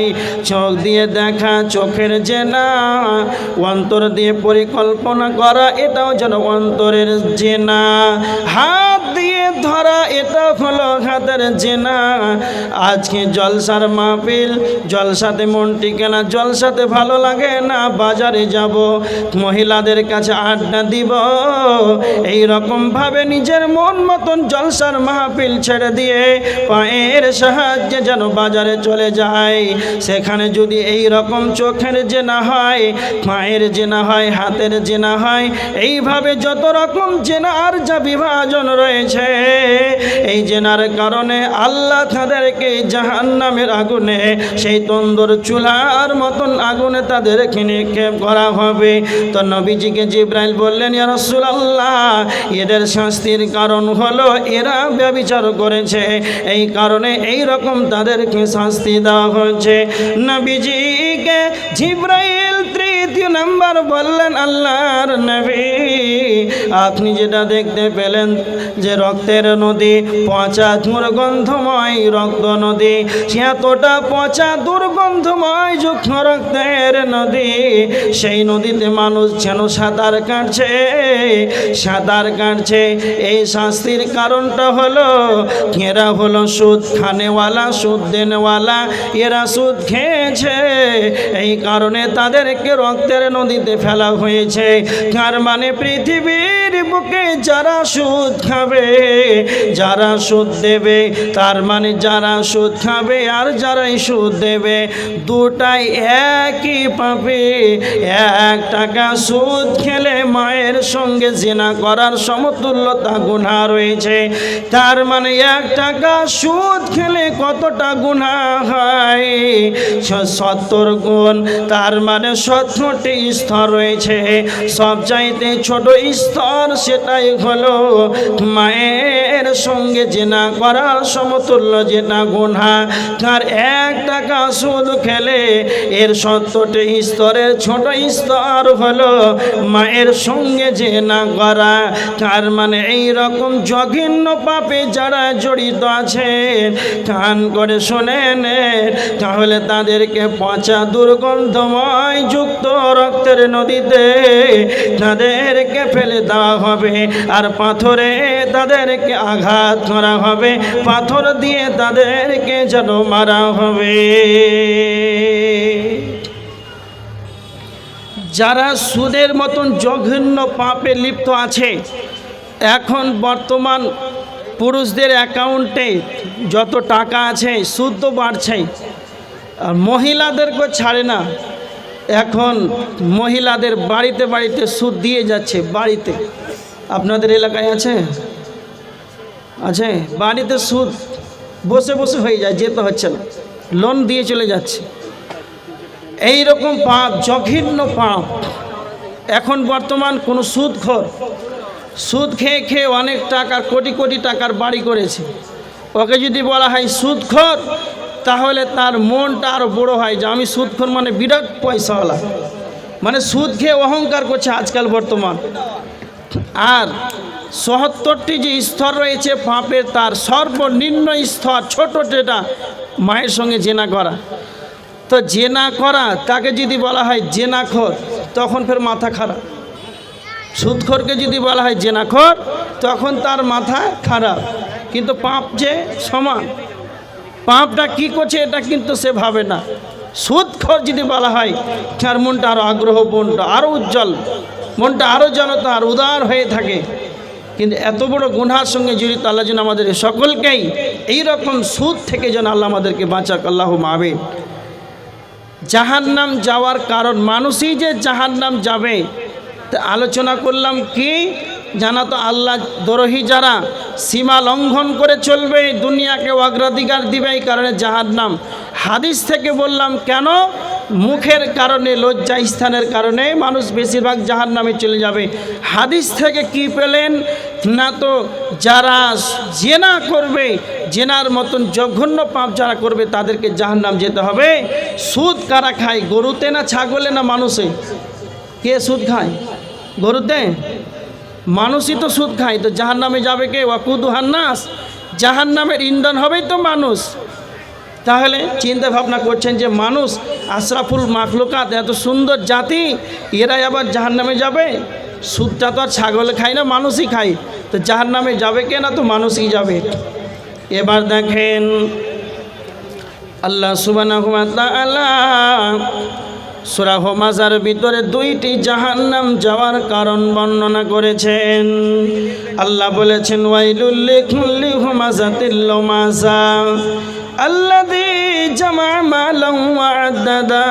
চোখ দিয়ে দেখা চোখের জেনা, অন্তর দিয়ে পরিকল্পনা করা এটাও যেন অন্তরের জেনা, হাত দিয়ে ধরা এটা হলো হাতের জেনা। আজকে জলসার মাহফিল, জলসাতে মন টিকে না, জলসাতে ভালো লাগে না, বাজারে যাব, মহিলাদের কাছে আড্ডা দিব, এই রকম ভাবে নিজের মন মতন জলসার মাহফিল ছেড়ে দিয়ে পায়ের সাহায্যে যেন বাজারে চলে যায়। সেখানে যদি এই রকম চোখের জেনা হয়, পায়ের জেনা হয়, হাতের জেনা হয়, এইভাবে যত রকম জেনার যা বিভাজন রয়েছে, এই জেনার কারণে আল্লাহ তাদেরকে জাহান্নামের আগুনে, সেই তন্দুর চুলার মতন আগুনে তাদেরকে নিক্ষেপ করা হবে। তো নবীজিকে জিবরাইল বললেন, ইয়া রাসূলুল্লাহ, এদের শাস্তির কারণ হলো এরা ব্যভিচার করেছে, এই কারণে এই রকম তাদেরকে শাস্তি দেওয়া হয়েছে। নবীজিকে জিবরাইল তৃতীয় নাম্বার বললেন, আল্লাহর নবী, আপনি যেটা দেখতে পেলেন যে রক্তের নদী, পচা দুর্গন্ধময় রক্ত নদী, এতটা পচা দুর্গন্ধময় যুক্ত রক্তের নদী, সেই নদীতে মানুষ যেন সাঁতার কাটছে। এই শাস্তির কারণটা হলো এরা হলো সুদ খানেওয়ালা, সুদ দেনেওয়ালা, এরা সুদ খেয়েছে, এই কারণে তাদেরকে রক্তের নদীতে ফেলা হয়েছে। তার মানে পৃথিবীর বুকে যারা সুদ খাবে, যারা সুদ দেবে, তার মানে যারা সুদ খাবে আর যারাই সুদ দেবে, দুটাই একই পাবে। 1 টাকা সুদ খেলে মায়ের সঙ্গে জিনা করার সমতুল্যতা গুনাহ রয়েছে। তার মানে 1 টাকা সুদ খেলে কতটা গুনাহ হয়? 70 গুণ। তার মানে 70টি স্তর রয়েছে। সবচাইতে ছোট স্তর সেটাই হলো মায়ের সঙ্গে জিনা করার সমতুল্য যেটা গুনাহ। তার 1 টাকা সুদ খেলে এর 70টি স্তরের ছোট স্তর হলো মায়ের সঙ্গে জিনা করা। তার মানে এই রকম জঘন্য পাপে যারা জড়িত আছে, কান করে শোনেন, তাহলে তাদেরকে পচা দুর্গন্ধময় যুক্ত রক্তের নদীতে তাদেরকে ফেলে দেওয়া হবে, আর পাথরে তাদেরকে আঘাত করা হবে, পাথর দিয়ে তাদেরকে যেন মারা হবে। যারা সুদের মতন জঘন্য পাপে লিপ্ত আছে, এখন বর্তমান পুরুষদের অ্যাকাউন্টে যত টাকা আছে সুদ তো বাড়ছে, আর মহিলাদেরকে ছাড়ে না। এখন মহিলাদের বাড়িতে বাড়িতে সুদ দিয়ে যাচ্ছে। বাড়িতে, আপনাদের এলাকায় আছে? আছে বাড়িতে সুদ বসে বসে হয়ে যায়, যেতে হচ্ছে না, লোন দিয়ে চলে যাচ্ছে। এই রকম পাপ, জঘন্য পাপ। এখন বর্তমান কোনো সুদখোর সুদ খেয়ে খেয়ে অনেক টাকার, কোটি কোটি টাকার বাড়ি করেছে, ওকে যদি বলা হয় সুদখোর, তাহলে তার মনটা আরও বড় হয় যে আমি সুদখোর মানে বিরাট পয়সাওয়ালা, মানে সুদ খেয়ে অহংকার করছে আজকাল বর্তমান। আর ৭০টি যে স্তর রয়েছে পাপের, তার সর্বনিম্ন স্তর ছোট, যেটা মায়ের সঙ্গে জেনা করা। তো জেনা করা, তাকে যদি বলা হয় জেনাখোর, তখন ফের মাথা খারাপ। সুদখোরকে যদি বলা হয় জেনাখোর, তখন তার মাথা খারাপ। কিন্তু পাপ যে সমান, পাপটা কি করছে এটা কিন্তু সে ভাবে না। সুদখোর যদি বলা হয়, তার মনটা আরও আগ্রহ, মনটা আরও উজ্জ্বল, মনটা আরও যেন তার উদার হয়ে থাকে। কিন্তু এত বড় গুনার সঙ্গে জড়িত, আল্লাহ যেন আমাদের সকলকেই এই রকম সুদ থেকে যেন আল্লাহ আমাদেরকে বাঁচাক, আল্লাহুম্মা আমিন। জাহান্নাম যাওয়ার কারণ, মানুষই যে জাহান্নাম যাবে তা আলোচনা করলাম কি জানা তো? আল্লাহ দ্রোহী যারা সীমা লঙ্ঘন করে চলবে, দুনিয়াকে অগ্রাধিকার দিবে, এই কারণে জাহান্নাম। হাদিস থেকে বললাম কেন? মুখের কারণে, লজ্জা স্থানের কারণে মানুষ বেশিরভাগ জাহান্নামে চলে যাবে। হাদিস থেকে কি পেলেন না? তো যারা জেনা করবে, জেনার মতন জঘন্য পাপ যারা করবে, তাদেরকে জাহান্নাম যেতে হবে। সুদ কারা খায়? গরুতে না ছাগলে না মানুষে? কে সুদ খায়? গরুতে? মানুষই তো সুদ খায়। তো জাহান্নামে যাবে কে? ওয়াকুদুহান নাস, জাহান্নামের ইন্ধন হবেই তো মানুষ। তাহলে চিন্তা ভাবনা করছেন যে মানুষ আশরাফুল মাখলুকাত, এত সুন্দর জাতি, এরাই আবার জাহান্নামে যাবে? সুদটা তো আর ছাগল খায় না, মানুষই খায়। তো জাহান্নামে যাবে কে? না তো মানুষই যাবে। এবার দেখেন আল্লাহ সুবহানাহু ওয়া তাআলা সূরা হুমাযার ভিতরে 2টি জাহান্নাম যাওয়ার কারণ বর্ণনা করেছেন। আল্লাহ বলেছেন ওয়াইলুল লিকুল্লি হুমাযাতিল লুমাযা আল্লাযী জামা মালান ওয়া আদ্দাদা।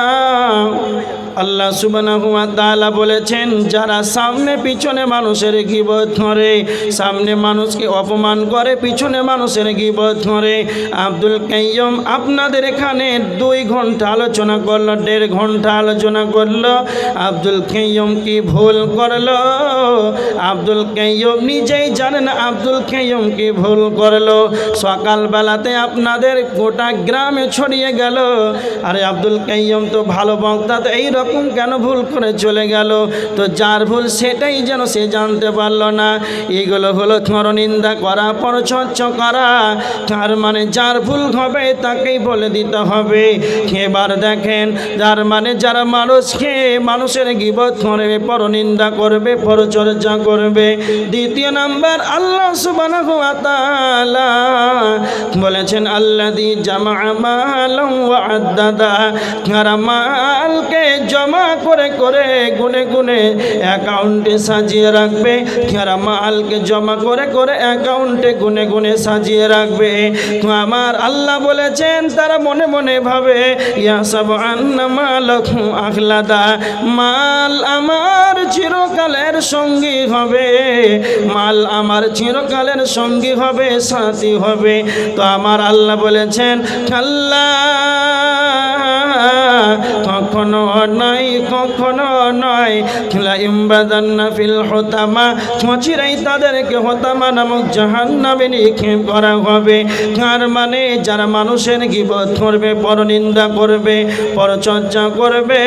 আল্লাহ সুবহানাহু ওয়া তাআলা বলেছেন, যারা সামনে পিছনে মানুষের গীবত করে, সামনে মানুষকে অপমান করে, পিছনে মানুষের গীবত করে। আব্দুল কাইয়্যুম আপনাদের এখানে 2 ঘন্টা আলোচনা করলো, 1.5 ঘন্টা আলোচনা করলো। আব্দুল কাইয়্যুম কি ভুল করলো? আব্দুল কাইয়্যুম নিজেই জানেন আব্দুল কাইয়্যুম কি ভুল করলো। সকালবেলাতে আপনাদের গোটা গ্রামে ছড়িয়ে গেল, আরে আব্দুল কাইয়্যুম তো ভালো বক্তা, তো এই রকম কেন ভুল করে চলে গেল? তো যার ভুল সেটাই যেন সে জানতে পারল না। এগুলো হলো নিন্দা করা, পরচর্চা করা। তার মানে যার ভুল হবে তাকেই বলে দিতে হবে। এবার দেখেন, যার মানে যারা মানুষকে, মানুষের গীবত করবে, পরনিন্দা করবে, পরচর্চা করবে। দ্বিতীয় নাম্বার, আল্লাহ সুবহানাহু ওয়া তাআলা বলেছেন আল্লাযী জামা মালান ওয়া আদ্দাদা, যারা মালকে জমা করে করে গুনে গুনে অ্যাকাউন্টে সাজিয়ে রাখবে, যারা মালকে জমা করে করে অ্যাকাউন্টে গুনে গুনে সাজিয়ে রাখবে। আমার আল্লাহ বলেছেন তারা মনে মনে ভাবে ইয়াসাবু আন্না মালাহু আখলাদা, মাল আমার চিরকালের সঙ্গী হবে, মাল আমার চিরকালের সঙ্গী হবে, সাথী হবে। তো আমার আল্লাহ বলেছেন আল্লাহ কখনো নয়, কখনো নয়, লা ইমবাদান্না ফিল হুতামা, চিরাই তাদেরকে হুতামা নামক জাহান্নামে নিক্ষেপ করা হবে। তার মানে যারা মানুষের গীবত করবে, পরনিন্দা করবে, পরচর্চা করবে,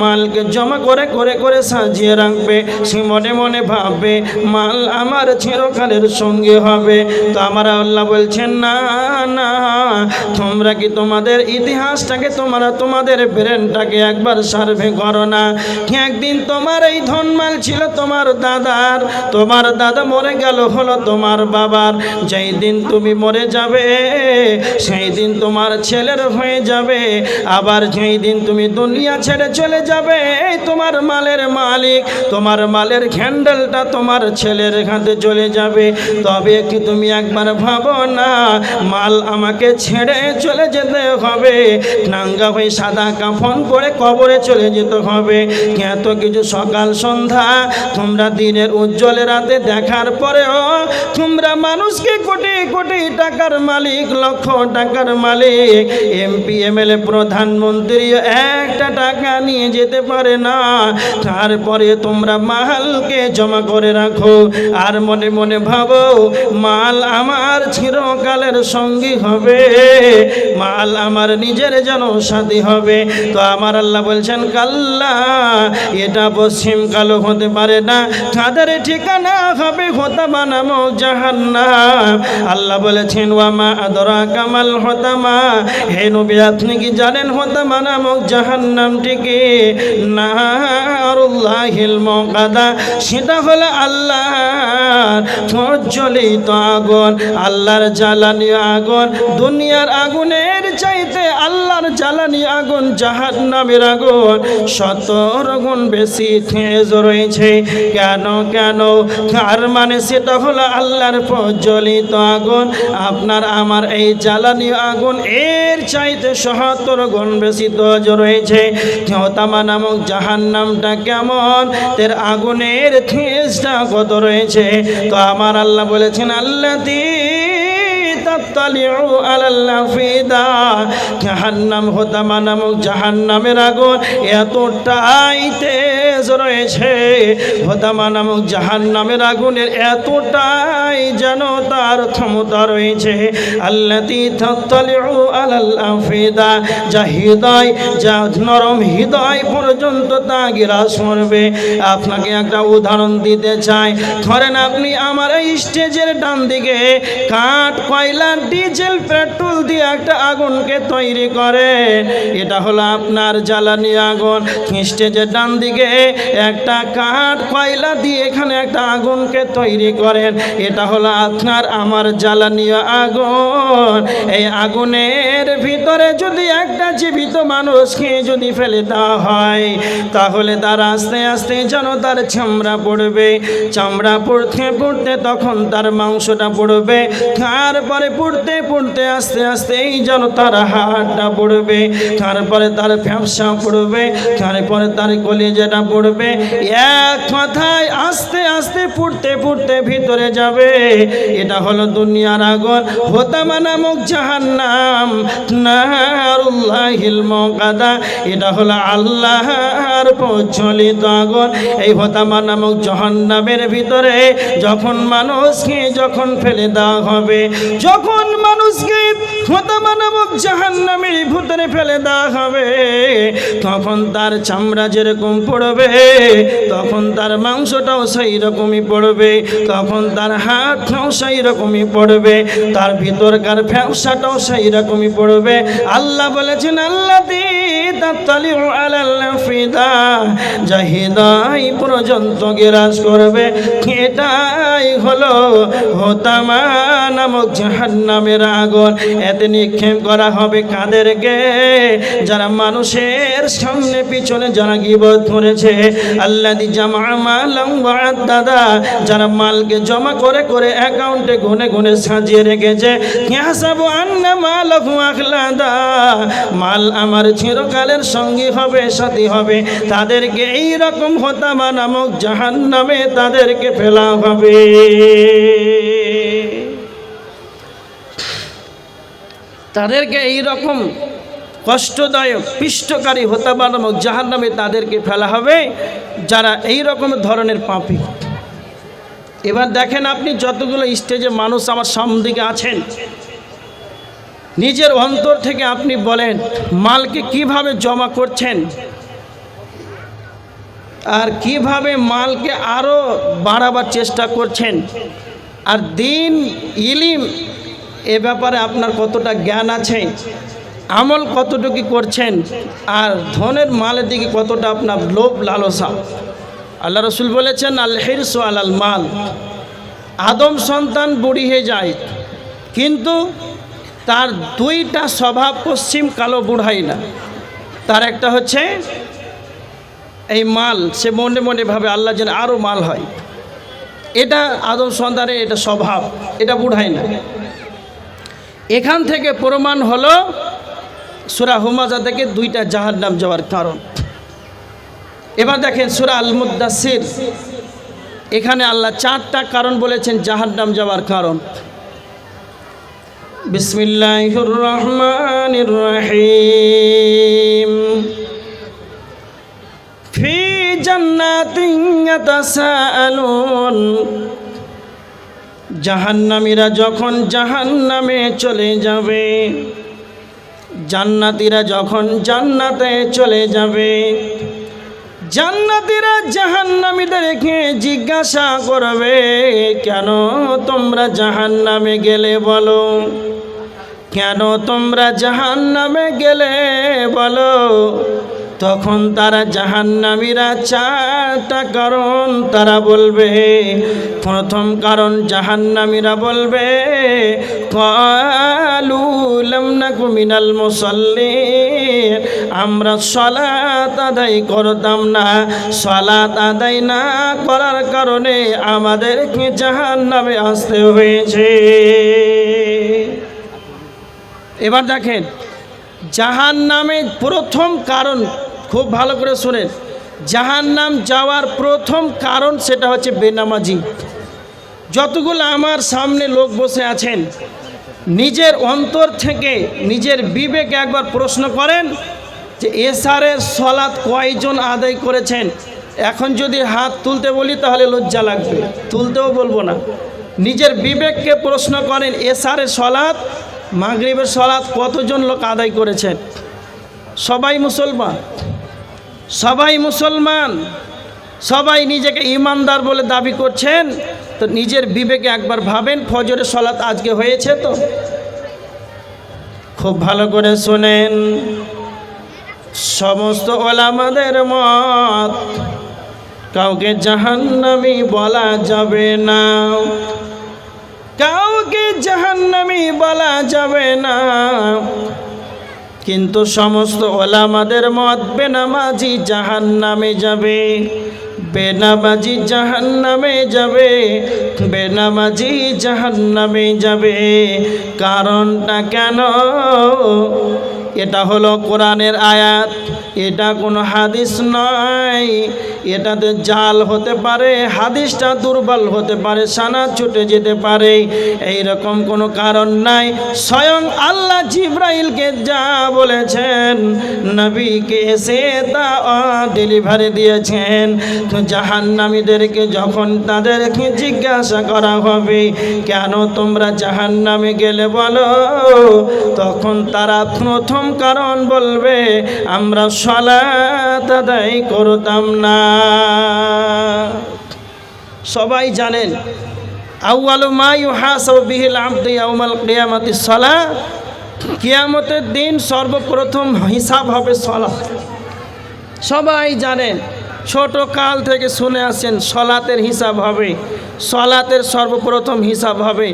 মালকে জমা করে করে করে সাজিয়ে রাখবে, সে মনে মনে ভাববে মাল আমার চিরকালের সঙ্গে হবে। তো আমার আল্লাহ বলছেন না না, তোমরা কি তোমাদের ইতিহাসটাকে তোমাদের ব্রেনটাকে একবার সার্ভে করো না। একদিন তোমার এই ধনমাল ছিল তোমার দাদার, তোমার দাদা মরে গেল হলো তোমার বাবার, যেই দিন তুমি মরে যাবে সেই দিন তোমার ছেলের হয়ে যাবে, আবার যেই দিন তুমি দুনিয়া ছেড়ে চলে যাবে তোমার মালের মালিক, তোমার মালের হ্যান্ডেলটা তোমার ছেলের হাতে চলে যাবে। তবে কি তুমি একবার ভাবো না মাল আমাকে ছেড়ে চলে যেতে হবে, নাঙ্গা হয়ে সাদা কাফন পরে কবরে চলে যেতে হবে। এত কিছু সকাল সন্ধ্যা তোমরা দিনের উজ্জ্বল রাতে দেখার পরেও তোমরা মানুষকে কোটি কোটি টাকার মালিক, লক্ষ টাকার মালিক, এমপি এমএলএ প্রধানমন্ত্রী একটা টাকা নিয়ে যেতে পারে না। তারপরে তোমরা মালকে জমা করে রাখো আর মনে মনে ভাবো মাল আমার চিরকালের সঙ্গী হবে, মাল আমার নিজের যেন সাথী হবে। তো আমার আল্লাহ বলছেন কাল্লা, এটা পশ্চিম কালো হতে পারে না, তাদের ঠিকানা হবে হুতামা নামক জাহান্নাম। আল্লাহ বলেছেন ওয়ামা আদরাকা মাল হুতামা, হে নবী আপনি কি জানেন হুতামা নামক জাহান্নামটিকে? নারুল্লাহিল মুকাদা, সেটা হলো আল্লাহর প্রজ্বলিত আগুন, আল্লাহর জ্বালানি আগুন। দুনিয়ার আগুনের চাইতে আল্লাহর জ্বালানি আগুন, জাহান্নামের আগুন 70 গুণ বেশি তেজ রয়েছে। কেন কেন? তার মানে সেটা হলো আল্লাহর প্রজ্বলিত আগুন। আপনার আমার এই জ্বালানি আগুন এর চাইতে 70 গুণ বেশি তেজ রয়েছে। হুতামা নামক জাহান্নামটা কেমন, এর আগুনের তেজটা কত রয়েছে? তো আমার আল্লাহ বলেছেন আল্লাযী তাত্তালিউ আলাল আফিদা, জাহান্নাম হুতামা নামক জাহান্নামের আগুন এতটাই তেজ রয়েছে, হুতামা নামক জাহান্নামের আগুনের এতটাই যেন তার ক্ষমতা রয়েছে। আল্লাযী তাত্তালিউ আলাল আফিদা, যা হৃদয়, যা নরম হৃদয় পর্যন্ত তা গ্রাস করবে। আপনাকে একটা উদাহরণ দিতে চাই, ধরেন আপনি আমার এই স্টেজের ডান দিকে কাঠ, কয়লা, ডিজেল, পেট্রোল দিয়ে একটা আগুনকে তৈরি করেন, এটা হলো আপনার জ্বালানি আগুন। স্টেজের ডান দিকে একটা কাঠ, কয়লা দিয়ে এখানে একটা আগুনকে তৈরি করেন, এটা হলো আপনার আমার জ্বালানি আগুন। এই আগুনের ভিতরে যদি একটা জীবিত মানুষকে যদি ফেলে দেওয়া হয়, তাহলে তার আস্তে আস্তে যেন তার চামড়া পড়বে, চামড়া পড়তে পড়তে তখন তার মাংসটা পড়বে, তারপরে পড়তে পড়তে আস্তে আস্তে এই যেন তার হাড়টা পড়বে, তারপরে তার ফ্যাপসা পড়বে, তারপরে তার কলিজাটা পড়বে। এক কথায় আস্তে আস্তে পড়তে পড়তে ভিতরে যাবে। এটা হলো দুনিয়ার আগুন, হুতামা নামক জাহান্নাম, নারুল্লাহিল মুকাদা, এটা হলো আল্লাহর প্রজ্বলিত আগুন। এই হুতামা নামক জাহান্নামের ভিতরে যখন মানুষকে যখন ফেলে দেওয়া হবে, যখন মানুষকে হুতামা নামক জাহান্নামের ভিতরে ফেলে দেওয়া হবে, তখন তার চামড়া যেরকম পড়বে, তখন তার মাংসটাও সেই রকমই পড়বে, তখন তার হাতটাও সেই রকমই পড়বে, তার ভিতরকার ফ্যাপসাটাও সেই রকমই পড়বে। আল্লাহ বলেছেন আল্লাযী তাত্তালিউ আলাল আফিদা, যা হৃদয় পর্যন্ত গ্রাস করবে, এটাই হলো হুতামা নামক জাহান্নামের আগুন এতে নিক্ষেপ করা হবে কাদেরকে? যারা মানুষের সামনে পিছনে যারা গীবত করেছে, আল্লাযী জামা মালাম ওয়া আদ্দাদা, যারা মালকে জমা করে করে অ্যাকাউন্টে গুনে গুনে সাজিয়ে রেখেছে, ইয়াহসাবু আন্না মালাহু আখলাদা, মাল আমার চিরকালের সঙ্গী হবে, সাথী হবে, তাদেরকে এই রকম হোতামা নামক জাহান্নামে তাদেরকে ফেলা হবে। তাদেরকে এই রকম কষ্টদায়ক পিষ্টকারী হোতামা নামক জাহান্নামে তাদেরকে ফেলা হবে যারা এই রকম ধরনের পাপী। এবার দেখেন, আপনি যতগুলো স্টেজে মানুষ আমার সামনে দিকে আছেন, নিজের অন্তর থেকে আপনি বলেন মালকে কিভাবে জমা করছেন আর কিভাবে মালকে আরো বাড়াবার চেষ্টা করছেন, আর দিন ইলিম এ ব্যাপারে আপনার কতটা জ্ঞান আছে, আমল কতটুকু করছেন, আর ধনের মালের দিকে কতটা আপনার লোভ লালসা। আল্লাহ রসুল বলেছেন, আল হিরসু আলাল মাল। আদম সন্তান বুড়ি হয়ে যায়, কিন্তু তার দুইটা স্বভাব পশ্চিম কালো বুড়াই না। তার একটা হচ্ছে এই মাল, সে মনে মনে ভাবে আল্লাহ যেন আরও মাল হয়, এটা আদম সন্তানের এটা স্বভাব, এটা বুড়াই না। এখান থেকে প্রমাণ হলো সূরা হুমাজা থেকে দুইটা জাহান্নাম যাওয়ার কারণ। এবার দেখেন সূরা আল মুদ্দাসির, এখানে আল্লাহ চারটা কারণ বলেছেন জাহান্নাম যাওয়ার কারণ। বিসমিল্লাহির রহমানির রহিম। ফি জান্নাতিন ইয়াতাসাআলুন, জাহান্নামীরা যখন জাহান্নামে চলে যাবে, জান্নাতীরা যখন জান্নাতে চলে যাবে, জান্নাতীরা জাহান্নামীদেরকে জিজ্ঞাসা করবে, কেন তোমরা জাহান্নামে গেলে বলো, কেন তোমরা জাহান্নামে গেলে বলো। তখন তারা জাহান্নামীরা চারটা কারণ তারা বলবে। প্রথম কারণ জাহান্নামীরা বলবে, ক্বালু লাম নাকু মিনাল মুসাল্লিন, আমরা সালাত আদায় করতাম না, সালাত আদায় না করার কারণে আমাদেরকে জাহান্নামে আসতে হয়েছে। এবার দেখেন, জাহান্নামে প্রথম কারণ, খুব ভালো করে শুনেন, জাহান্নাম যাওয়ার প্রথম কারণ সেটা হচ্ছে বেনামাজি। যতগুলো আমার সামনে লোক বসে আছেন, নিজের অন্তর থেকে নিজের বিবেকে একবার প্রশ্ন করেন যে এশারের সালাত কয়জন আদায় করেছেন। এখন যদি হাত তুলতে বলি তাহলে লজ্জা লাগবে, তুলতেও বলবো না। নিজের বিবেককে প্রশ্ন করেন, এশারের সালাত মাগরিবের সালাত কতজন লোক আদায় করেছেন? সবাই মুসলমান, সবাই মুসলমান, সবাই নিজেকে ইমানদার বলে দাবি করছেন। তো নিজের বিবেকে একবার ভাবেন, ফজরের সালাত আজকে হয়েছে তো? খুব ভালো করে শোনেন, সমস্ত ওলামাদের মত, কাউকে জাহান্নামী বলা যাবে না, কাউকে জাহান্নামী বলা যাবে না। কিন্তু সমস্ত ওলামাদের মত, বেনামাজি জাহান্নামে যাবে, বেনামাজি জাহান্নামে যাবে, বেনামাজি জাহান্নামে যাবে। কারণটা কেন? এটা হলো কোরআনের আয়াত, এটা কোনো হাদিস নয়। এটাতে জাল হতে পারে, হাদিসটা দুর্বল হতে পারে, সানাদ ছুটে যেতে পারে, এইরকম কোনো কারণ নাই। স্বয়ং আল্লাহ জিব্রাইলকে যা বলেছেন, নবীকে এসে তা ডেলিভারি দিয়েছেন। তো জাহান্নামীদেরকে যখন তাদেরকে জিজ্ঞাসা করা হবে, কেন তোমরা জাহান্নামে গেলে বলো, তখন তারা প্রথম কারণ বলবে, আমরা সালাত আদায় করতাম না। সবাই জানেন, আউয়ালু মা ইউহাসাবু বিহিল আবদু ইয়াউমাল কিয়ামাতিস সালাত, কিয়ামতের দিন সর্বপ্রথম হিসাব হবে সালাত। সবাই জানেন, ছোট কাল থেকে শুনে আসেন, সালাতের হিসাব হবে, সালাতের সর্বপ্রথম হিসাব হবে।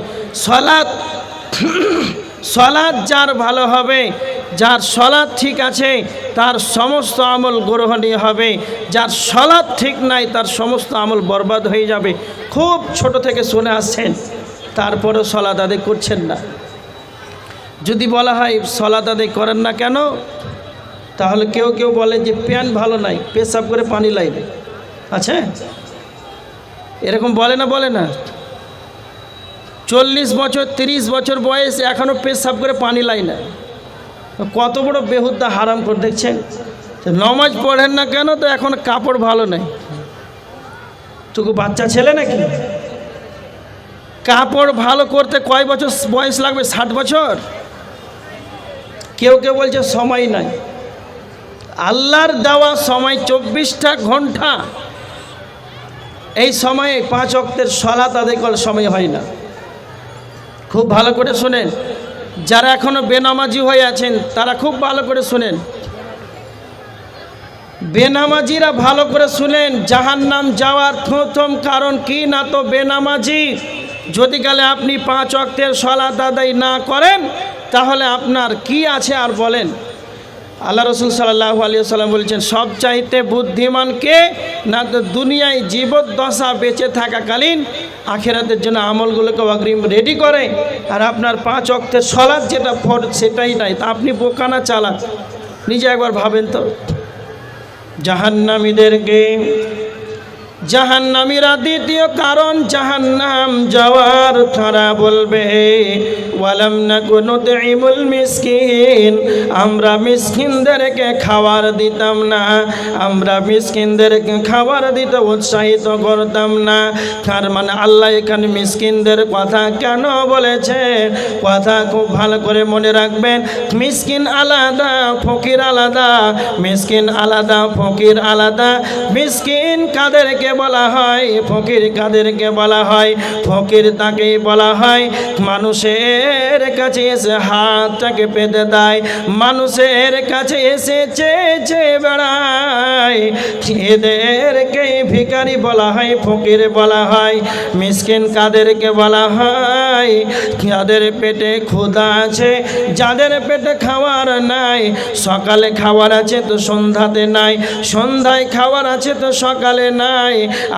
সালাত সলাৎ যার ভালো হবে, যার সলাৎ ঠিক আছে তার সমস্ত আমল গ্রহণীয় হবে, যার সলাৎ ঠিক নাই তার সমস্ত আমল বরবাদ হয়ে যাবে। খুব ছোট থেকে শুনে আসছেন, তারপরেও সলাৎ আদায় করছেন না। যদি বলা হয় সলাৎ আদায় করেন না কেন, তাহলে কেউ কেউ বলে যে প্যান ভালো নাই, পেশাব করে পানি লাইবে। আচ্ছা, এরকম বলে না? বলে না? 40 বছর 30 বছর বয়স এখনও পেশাব করে পানি লাই না। কত বড় বেহুদা হারাম করে দেখছেন। নমাজ পড়েন না কেন, তো এখন কাপড় ভালো নেই। তোকে বাচ্চা ছেলে নাকি? কাপড় ভালো করতে কয় বছর বয়স লাগবে? 60 বছর? কেউ কেউ বলছে সময় নাই। আল্লাহর দেওয়া সময় 24টা ঘন্টা, এই সময়ে 5 ওয়াক্তের সালাত আদায় করার সময় হয় না। খুব ভালো করে শুনেন, যারা এখনো বেনামাজি হয়ে আছেন তারা খুব ভালো করে শুনেন। বেনামাজিরা ভালো করে শুনেন, জাহান্নাম যাওয়ার প্রথম কারণ কি না তো বেনামাজি। যদি গেলে আপনি 5 ওয়াক্তের সালাত আদায় না করেন তাহলে আপনার কি আছে আর বলেন। আল্লাহ রসুল সাল্লাল্লাহু আলাইহি ওয়াসাল্লাম বলেছেন, সবচাইতে বুদ্ধিমান কে না তো দুনিয়ায় জীবদ্দশা বেঁচে থাকাকালীন আখিরাতের জন্য আমলগুলোকে অগ্রিম রেডি করে, আর আপনার 5 ওয়াক্তের সালাত যেটা ফরজ সেটাই নাই। তা আপনি বোকা না চালাক? নিজে একবার ভাবেন তো। জাহান্নামীদেরকে, জাহান্নামীরা দ্বিতীয় কারণ জাহান্নাম যাওয়ার তারা বলবে ওয়ালাম নাকু নুতঈমুল মিসকিন, আমরা মিসকিনদেরকে খাবার দিতাম না, আমরা মিসকিনদেরকে খাবার দিতে উৎসাহিত করতাম না। তার মানে আল্লাহ এখানে মিসকিনদের কথা কেন বলেছেন? কথা খুব ভালো করে মনে রাখবেন। মিসকিন আলাদা, ফকির আলাদা। মিসকিন আলাদা, ফকির আলাদা। মিসকিন কাদেরকে বলা হয়, ফকির কাদেরকে বলা হয়? ফকির তাকেই বলা হয় মানুষের কাছে এসে হাতটাকে পেতে দেয়, মানুষের কাছে এসে চেয়ে বেড়ায়, এদেরকেই ভিখারি বলা হয়, ফকির বলা হয়। মিসকিন কাদেরকে বলা হয়? যাদের পেটে ক্ষুধা আছে, যাদের পেটে খাওয়ার নাই। সকালে খাওয়ার আছে তো সন্ধ্যাতে নাই, সন্ধ্যায় খাওয়ার আছে তো সকালে নাই।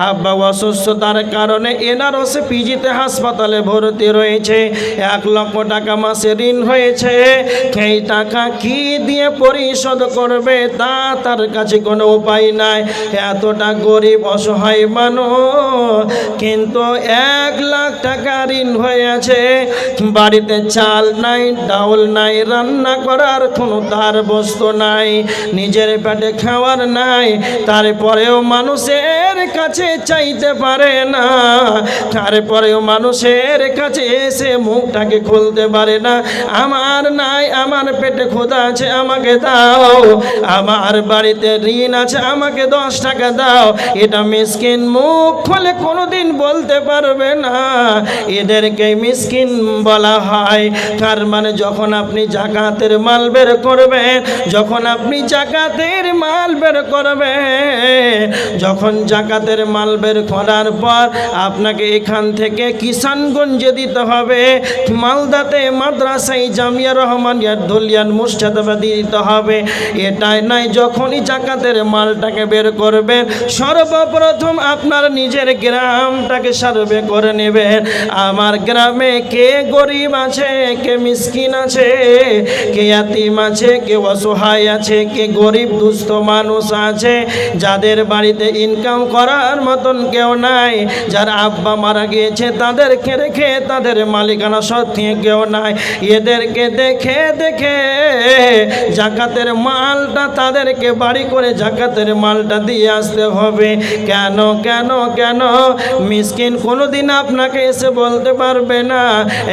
আব্বা অসুস্থতার কারণে এনআরএসে পিজিতে হাসপাতালে ভর্তি রয়েছে, 1 লক্ষ টাকা মাসে ঋণ হয়েছে। এই টাকা কি দিয়ে পরিশোধ করবে তা তার কাছে কোনো উপায় নাই। এতটা গরিব অসহায় মানুষ, কিন্তু 1 লাখ টাকা ঋণ হয়ে আছে। বাড়িতে চাল নাই, ডাউল নাই, রান্না করার কোনো তার বস্তু নাই, নিজের পেটে খাওয়ার নাই। তারপরেও মানুষের কাছে চাইতে পারে না, তারপরেও মানুষের কাছে এসে মুখটাকে খুলতে পারে না। আমার নাই, আমার পেটে ক্ষুধা আছে, আমাকে দাও। আমার বাড়িতে ঋণ আছে, আমাকে 10 টাকা দাও। এটা মিসকিন মুখ খুলে কোনোদিন বলতে পারবে না। এদেরকে মিসকিন বলা হয়। তার মানে যখন আপনি জাকাতের মাল বের করবেন, যখন আপনি জাকাতের মাল বের করবেন, যখন জাকাতের মাল বের করার পর আপনাকে এখান থেকে কিষানগঞ্জে দিতে হবে, মালদাতে মাদ্রাসায় জামিয়া রহমানিয়া ধুলিয়ান মুর্শিদাবাদে দিতে হবে। এটাই নাই, যখনই জাকাতের মালটাকে বের করবেন সর্বপ্রথম আপনার নিজের গ্রামটাকে সার্ভে করে নেবেন। আমার গ্রামে কে গরিব আছে, কে মিসকিন আছে, কে ইয়াতিম আছে, কে অসহায় আছে, কে গরিব দুস্থ মানুষ আছে, যাদের বাড়িতে ইনকাম করার মতন কেউ নাই, যার আব্বা মারা গিয়েছে তাদেরকে রেখে তাদের মালিকানা সত্ত্বে কেউ নাই। এদেরকে দেখে দেখে জাকাতের মালটা তাদেরকে বাড়ি করে জাকাতের মালটা দিয়ে আসতে হবে। কেন কেন কেন? মিসকিন কোনোদিন আপনাকে এসে বলতে পারবে না,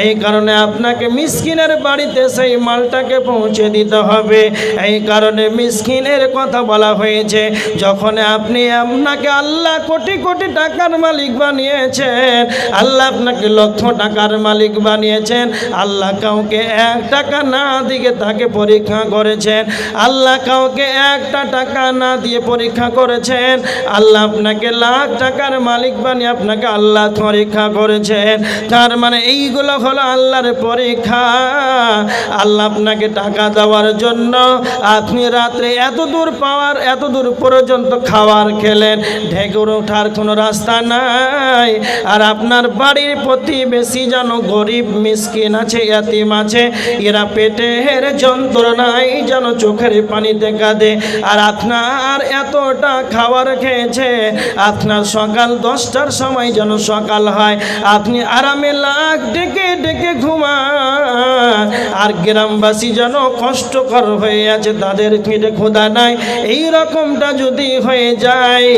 এই কারণে আপনাকে মিসকিনের বাড়িতে সেই মালটাকে পৌঁছে দিতে হবে। এই কারণে মিসকিনের কথা বলা হয়েছে। যখন আপনাকে আল্লাহ আল্লাহ কোটি কোটি টাকার মালিক বানিয়েছেন, আল্লাহ আপনাকে লক্ষ টাকার মালিক বানিয়েছেন, আল্লাহ কাউকে 1 টাকা না দিয়ে তাকে পরীক্ষা করেছেন, আল্লাহ কাউকে 1টা টাকা না দিয়ে পরীক্ষা করেছেন, আল্লাহ আপনাকে লাখ টাকার মালিক বানিয়ে আপনাকে আল্লাহ পরীক্ষা করেছেন। তার মানে এইগুলো হলো আল্লাহর পরীক্ষা। আল্লাহ আপনাকে টাকা দেওয়ার জন্য আপনি রাত্রে এত দূর পর্যন্ত খাবার খেলেন, ঢেকুর ওঠার কোনো রাস্তা নাই, আর আপনার বাড়ির প্রতিবেশী যেন গরিব মিসকিন আছে, ইয়াতিম আছে, এরা পেটের যন্ত্রণায় যেন চোখের পানিতে কাঁদে, আর আপনার এতটা খাবার খেয়েছে, আপনার সকাল 10টার সময় যেন সকাল হয়, আপনি আরামে লাখ ডেকে ডেকে ঘুমান, আর গ্রামবাসী যেন কষ্টকর হয়ে আছে, তাদের পেটে ক্ষুধা নাই। এই রকমটা যদি হয়ে যায়,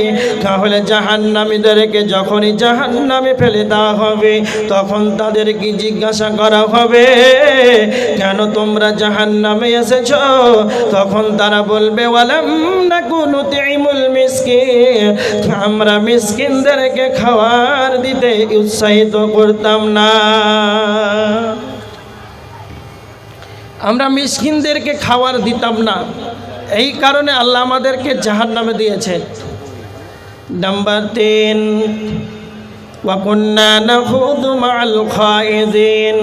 তাহলে জাহান্নামীদেরকে যখনই জাহান্নামে ফেলে দেওয়া হবে, তখন তাদেরকে জিজ্ঞাসা করা হবে, কেন তোমরা জাহান্নামে এসেছ? তখন তারা বলবে, ওয়ালাম নাকু নুতিমুল মিসকিন, আমরা মিসকিনদেরকে খাবার দিতে উৎসাহিত করতাম না, আমরা মিসকিনদেরকে খাবার দিতাম না। এই কারণে আল্লাহ আমাদেরকে জাহান্নামে দিয়েছে। নাম্বার 3, ওয়া কুন্না নাখুযু মা'আল খায়িদিন।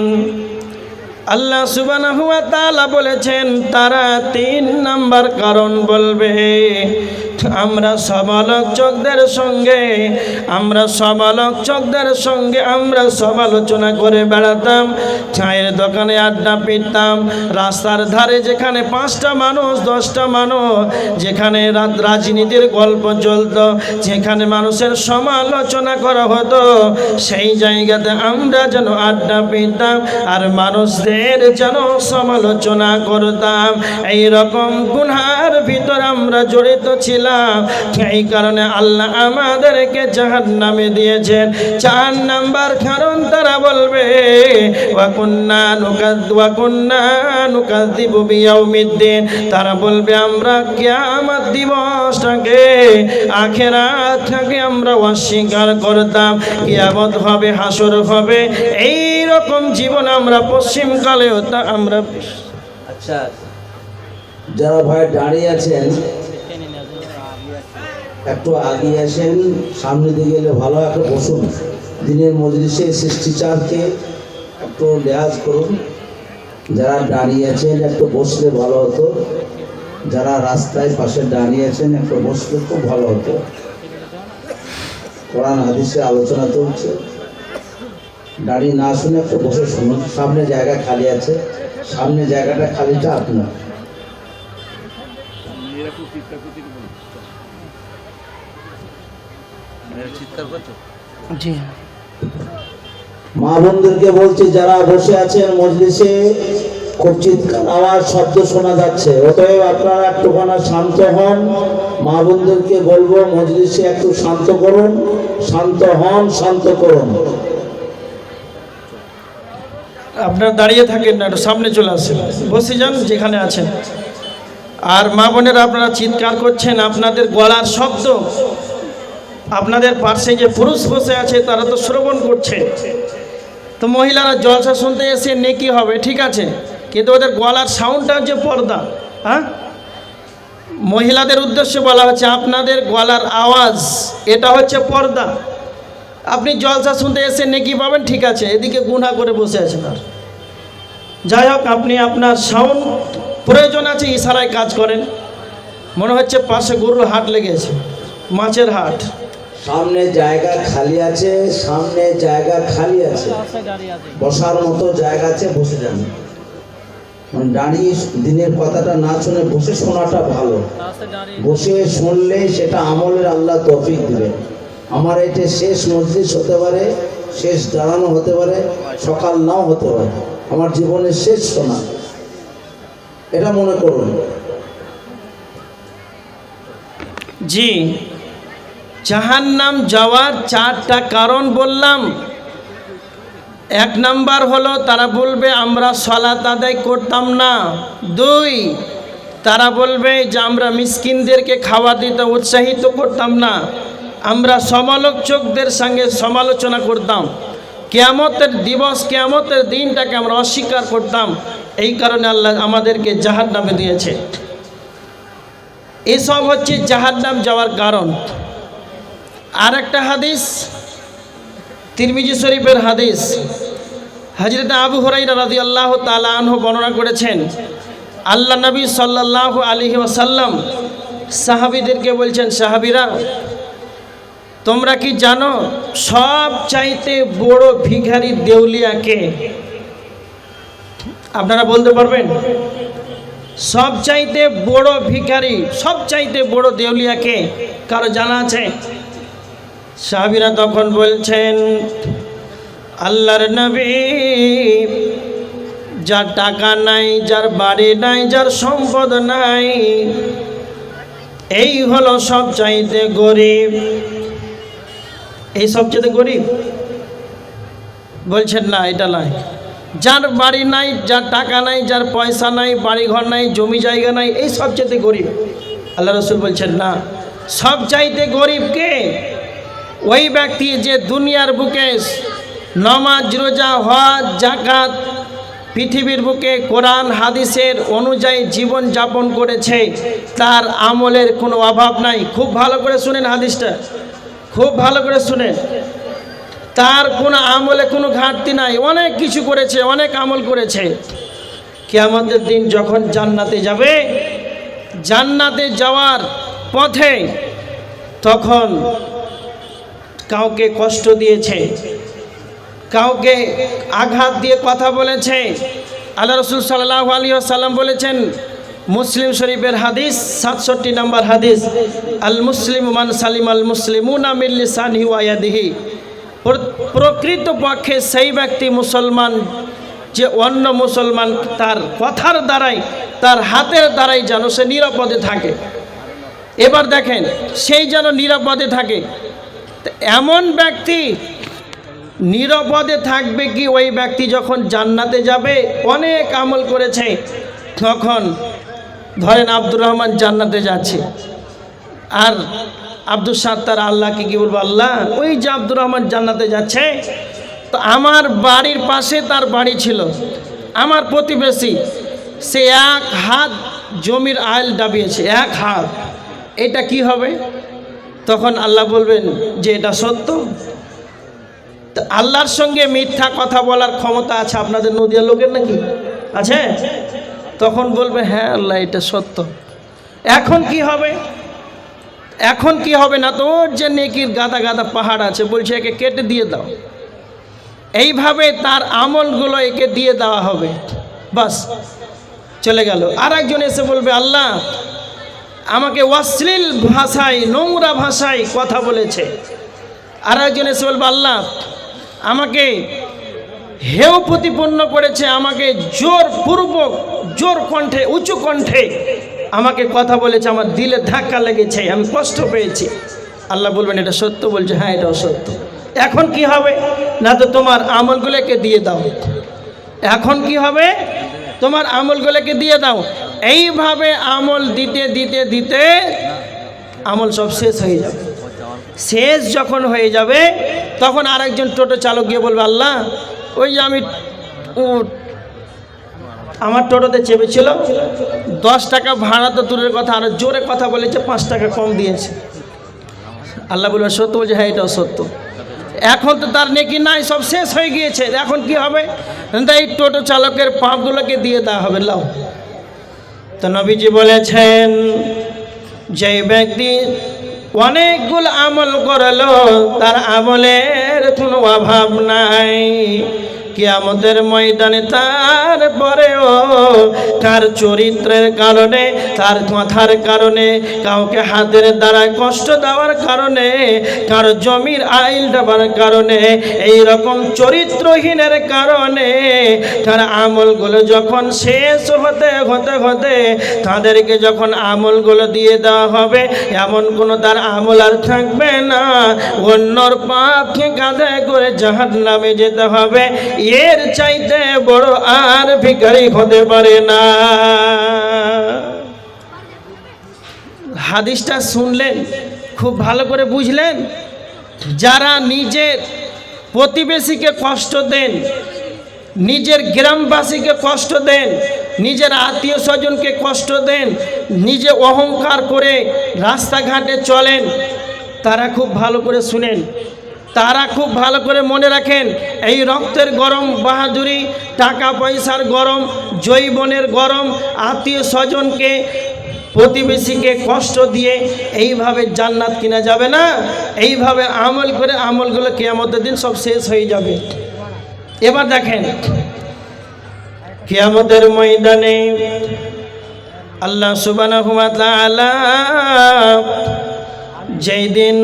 আল্লাহ সুবহানাহু ওয়া তাআলা বলেছেন, তারা 3 নাম্বার কারণ বলবে, আমরা সমালোচকদের সঙ্গে আমরা সমালোচনা করে বেড়াতাম, চায়ের দোকানে আড্ডা পিটতাম, রাস্তার ধারে যেখানে 5টা মানুষ 10টা মানুষ, যেখানে রাজনীতির গল্প চলত, যেখানে মানুষের সমালোচনা করা হতো, সেই জায়গাতে আমরা যেন আড্ডা পিটতাম আর মানুষদের যেন সমালোচনা করতাম। এই রকম গুনার ভিতর আমরা জড়িত ছিলাম। এই কারণে আল্লাহ আমাদেরকে জাহান্নামে দিয়েছেন। 4 নাম্বার কারণ তারা বলবে, ওয়া কুন্না নুকাযযিবু বিয়াউমিদ্দিন, তারা বলবে আমরা কিয়ামত দিবসটাকে, আখিরাতটাকে আমরা অস্বীকার করতাম, কিয়ামত হবে, হাসর হবে, এই রকম জীবন আমরা পশ্চিমকালেও আমরা। আচ্ছা, যারা ভাই দাঁড়িয়ে আছেন একটু আগিয়ে আসেন, সামনে দিকে গেলে ভালো, একটা বসুন। দিনের মজলিসে টিচারকে একটু লেহাজ করুন। যারা দাঁড়িয়ে আছেন একটু বসলে ভালো হতো, যারা রাস্তায় পাশে দাঁড়িয়ে আছেন একটু বসলে খুব ভালো হতো। কোরআন হাদিসে আলোচনা চলছে, দাঁড়িয়ে না শুনে একটু বসে শুনুন। সামনে জায়গা খালি আছে, সামনে জায়গাটা খালিটা আপনার। মা বোনদেরকে বলছি, যারা বসে আছেন মজলিসে, খুব চিৎকার আওয়াজ শব্দ শোনা যাচ্ছে, অতএব আপনারা একটুখানা শান্ত হন। মা বোনদেরকে বলবো মজলিসে একটু শান্ত করুন, শান্ত হন, শান্ত করুন। আপনারা দাঁড়িয়ে থাকেন না, একটু সামনে চলে আসেন, বসে যান যেখানে আছেন। আর মা বোনেরা আপনারা চিৎকার করছেন, আপনাদের গলার শব্দ আপনাদের পাশে যে পুরুষ বসে আছে তারা তো শ্রবণ করছে, তো মহিলারা জলসা শুনতে এসে নেকি হবে, ঠিক আছে, কিন্তু ওদের গলার সাউন্ডটা যে পর্দা। হ্যাঁ, মহিলাদের উদ্দেশ্যে বলা হচ্ছে, আপনাদের গলার আওয়াজ এটা হচ্ছে পর্দা। আপনি জলসা শুনতে এসে নেকি পাবেন, ঠিক আছে, এদিকে গুনাহ করে বসে আছেন। আর যাই হোক, আপনি আপনার সাউন্ড প্রয়োজন আছে, ইশারায় কাজ করেন। মনে হচ্ছে পাশে গরুর হাট লেগেছে, মাছের হাট। সামনে জায়গা খালি আছে, সামনে জায়গা খালি আছে, বসার মতো জায়গা আছে, বসে যান। দাঁড়িয়ে দিনের কথাটা না শুনে বসে শোনাটা ভালো। বসে শুনলে সেটা আমলের আল্লাহ তৌফিক দিবেন। আমার এটা শেষ মজলিস হতে পারে, শেষ দাঁড়ানো হতে পারে, সকাল নাও হতে পারে, আমার জীবনের শেষ শোনা, এটা মনে করুন। জি, জাহান্নাম যাওয়ার 4টা কারণ বললাম। 1 নাম্বার হলো তারা বলবে আমরা সালাত আদায় করতাম না। 2, তারা বলবে যে আমরা মিসকিনদেরকে খাবার দিতে উৎসাহিত করতাম না। আমরা সমালোচকদের সঙ্গে সমালোচনা করতাম, কিয়ামতের দিবস কিয়ামতের দিনটাকে আমরা অস্বীকার করতাম। এই কারণে আল্লাহ আমাদেরকে জাহান্নামে দিয়েছে। এসব হচ্ছে জাহান্নাম যাওয়ার কারণ। আর একটা হাদিস, তিরমিজি শরীফের হাদিস, হযরত আবু হুরায়রা রাদিয়াল্লাহু তাআলা আনহু বর্ণনা করেছেন, আল্লাহ নবী সাল্লাল্লাহু আলাইহি ওয়াসাল্লাম সাহাবীদেরকে বলছেন, সাহাবীরা তোমরা কি জানো সব চাইতে বড় ভিখারি দেউলিয়াকে? আপনারা বলতে পারবেন সব চাইতে বড় ভিখারি, সব চাইতে বড় দেউলিয়াকে? কারো জানা আছে? সাহাবীরা তখন বলছেন, আল্লাহর নবী, যার টাকা নাই, যার বাড়ি নাই, যার সম্পদ নাই, এই হলো সব চাইতে গরিব। এই সবচেয়ে গরিব? বলছেন না, এটা নয়। যার বাড়ি নাই, যার টাকা নাই, যার পয়সা নাই, বাড়িঘর নাই, জমি জায়গা নাই, এই সবচেয়ে গরিব? আল্লাহ রসুল বলছেন না, সব চাইতে গরিব কে? ওই ব্যক্তি যে দুনিয়ার বুকে নামাজ, রোজা, হজ, যাকাত, পৃথিবীর বুকে কোরআন হাদিসের অনুযায়ী জীবন যাপন করেছে, তার আমলের কোনো অভাব নাই। খুব ভালো করে শুনেন হাদিসটা, খুব ভালো করে শুনেন। তার কোনো আমলে কোনো ঘাটতি নাই, অনেক কিছু করেছে, অনেক আমল করেছে। কিয়ামতের দিন যখন জান্নাতে যাবে, জান্নাতে যাওয়ার পথে তখন কাউকে কষ্ট দিয়েছে, কাউকে আঘাত দিয়ে কথা বলেছে। আল্লাহ রসুল সাল্লাল্লাহু আলাইহি ওয়াসাল্লাম বলেছেন, মুসলিম শরীফের হাদিস, 67 নম্বর হাদিস, আল মুসলিমু মান সালিম আল মুসলিমুনা মিন লিসানিহি ওয়া ইয়াদিহি। প্রকৃত পক্ষে সেই ব্যক্তি মুসলমান যে অন্য মুসলমান তার কথার দ্বারাই, তার হাতের দ্বারাই যেন সে নিরাপদে থাকে। এবার দেখেন, সেই যেন নিরাপদে থাকে। এমন ব্যক্তি নিরাপদে থাকবে কি? ওই ব্যক্তি যখন জান্নাতে যাবে, অনেক আমল করেছে। তখন ধরেন আব্দুর রহমান জান্নাতে যাচ্ছে, আর আব্দুল সাত্তার আল্লাহকে কি বলবো, আল্লাহ ওই যে আব্দুর রহমান জান্নাতে যাচ্ছে, তো আমার বাড়ির পাশে তার বাড়ি ছিল, আমার প্রতিবেশী, সে এক হাত জমির আইল দাবিয়েছে, এক হাত, এটা কি হবে? তখন আল্লাহ বলবেন যে এটা সত্য। আল্লাহর সঙ্গে মিথ্যা কথা বলার ক্ষমতা আছে আপনাদের নদিয়া লোকের নাকি আছে? তখন বলবে হ্যাঁ আল্লাহ এটা সত্য। এখন কি হবে? এখন কি হবে না, তো ওর যে নেকির গাদা গাদা পাহাড় আছে, বলছে একে কেটে দিয়ে দাও। এইভাবে তার আমলগুলো একে দিয়ে দেওয়া হবে, বাস চলে গেল। আর একজন এসে বলবে আল্লাহ আমাকে অশ্লীল ভাষায়, নোংরা ভাষায় কথা বলেছে। আর একজন এসে বলবে আল্লাহ আমাকে হেয় প্রতিপন্ন করেছে, আমাকে জোরপূর্বক, জোর কণ্ঠে, উঁচু কণ্ঠে আমাকে কথা বলেছে, আমার দিলে ধাক্কা লেগেছে, আমি কষ্ট পেয়েছি। আল্লাহ বলবেন এটা সত্য? বলছে হ্যাঁ এটাও সত্য। এখন কি হবে না, তো তোমার আমলগুলোকে দিয়ে দাও। এখন কি হবে? তোমার আমলগুলোকে দিয়ে দাও। এইভাবে আমল দিতে দিতে দিতে আমল সব শেষ হয়ে যাবে। শেষ যখন হয়ে যাবে, তখন আরেকজন টোটো চালক গিয়ে বলবে আল্লাহ ওই যে আমি আমার টোটোতে চেপেছিল, 10 টাকা ভাড়া তো দূরের কথা, আর জোরে কথা বলেছে, 5 টাকা কম দিয়েছে। আল্লাহ বলবে সত্য? বলছে হ্যাঁ এটাও সত্য। এখন তো তার নেকি নাই, সব শেষ হয়ে গিয়েছে। এখন কি হবে? এই টোটো চালকের পাপগুলোকে দিয়ে দেওয়া হবে, লাও। তো নবীজি বলেছেন যে ব্যক্তি অনেকগুলো আমল করলো, তার আমলের কোনো অভাব নাই, কিয়ামতের ময়দানে তারপরেও তার চরিত্রের কারণে, তার কথার কারণে, কাউকে হাতের দ্বারা কষ্ট দেওয়ার কারণে, কারো জমির আইল দেওয়ার কারণে, এই রকম চরিত্রহীনের কারণে তার আমলগুলো যখন শেষ হতে হতে হতে তাদেরকে যখন আমলগুলো দিয়ে দেওয়া হবে, এমন কোনো তার আমল আর থাকবে না। অন্যর পাপকে কাঁধে করে জাহান্নামে যেতে হবে। এর চাইতে বড় আর ভিখারি হতে পারে না। হাদিসটা শুনলেন, খুব ভালো করে বুঝলেন? যারা নিজের প্রতিবেশীকে কষ্ট দেন, নিজের গ্রামবাসীকে কষ্ট দেন, নিজের আত্মীয় স্বজনকে কষ্ট দেন, নিজে অহংকার করে রাস্তাঘাটে চলেন, তারা খুব ভালো করে শুনেন, তারা খুব ভালো করে মনে রাখেন, এই রক্তের গরম বাহাদুরি, টাকা পয়সার গরম, যৌবনের গরম, আত্মীয় স্বজনকে প্রতিবেশীকে কষ্ট দিয়ে এইভাবে জান্নাত কিনা যাবে না। এইভাবে আমল করে আমলগুলো কিয়ামতের দিন সব শেষ হয়ে যাবে। এবার দেখেন, কিয়ামতের ময়দানে আল্লাহ সুবহানাহু ওয়া তাআলা যেই দিন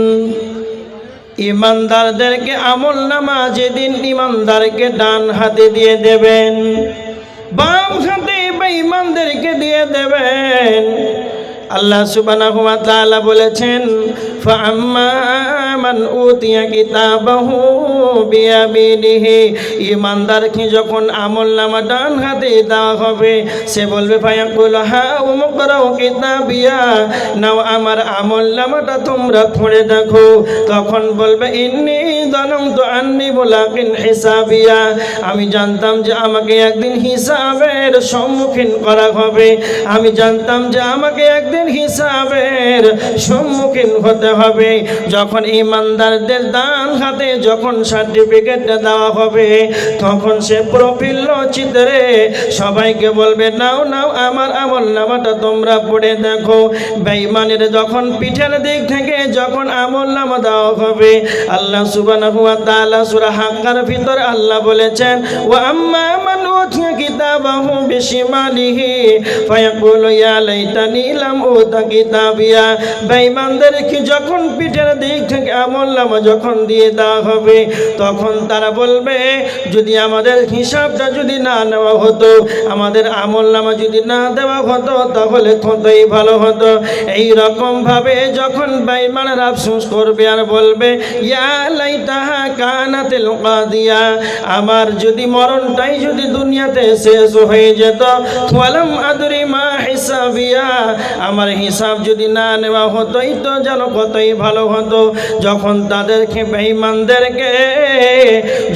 ইমানদারদেরকে আমল নামা, যেদিন ইমানদারকে ডান হাতে দিয়ে দেবেন, বাম হাতে বেঈমানদেরকে দিয়ে দেবেন। আল্লাহ সুবহানাহু ওয়া তাআলা বলেছেন, ফাআম্মা মান উতিয়া কিতাবাহু বিয়ামিনিহি, ইমানদারকে যখন আমলনামা ডান হাতে দেওয়া হবে, সে বলবে ফায়াকুল হা উমকরাউ কিতাবিয়া, নাও আমার আমলনামাটা তোমরা পড়ে দেখো। তখন বলবে ইন্নী যানানতু আন্নী মুলাকিন হিসাবিয়া, আমি জানতাম যে আমাকে একদিন হিসাবের সম্মুখীন করা হবে, আমি জানতাম যে আমাকে একদিন হিসাবের সম্মুখীন হতে হবে। যখন ইমানদারদের ডান হাতে যখন সার্টিফিকেটটা দেওয়া হবে, তখন সে প্রফুল্ল চিত্রে সবাইকে বলবে নাও নাও আমার আমলনামাটা তোমরা পড়ে দেখো। বেঈমানের যখন পিঠের দিক থেকে যখন আমলনামা দেওয়া হবে, আল্লাহ সুবহানাহু ওয়া তাআলা সূরা হাক্কার ভিতর আল্লাহ বলেছেন, ওয়া আম্মা মান উতিয়া কিতাবাহু বিশিমালিহি ফায়াকুলু ইয়া লাইতানি লাম উতা কিতাবিয়া, বেঈমানদেরকে যখন পিঠের দিক থেকে আমলনামা যখন দিয়ে দেওয়া হবে, তখন তারা বলবে যদি আমাদের হিসাবটা যদি না নেওয়া হতো, আমাদের আমলনামা যদি না দেওয়া হতো, তাহলে কতই ভালো হতো। এই রকম ভাবে যখন বেঈমানেরা আফসোস করবে আর বলবে ইয়া লাইতাহা কানাতিল কাদিয়া, আমার যদি মরণটাই যদি দুনিয়াতে শেষ হয়ে যেত, ওয়ালাম আদরি মা হিসাবিয়া, আমার হিসাব যদি না নেওয়া হতোই তো যেন কতই ভালো হতো। যখন তাদেরকে বেঈমানদেরকে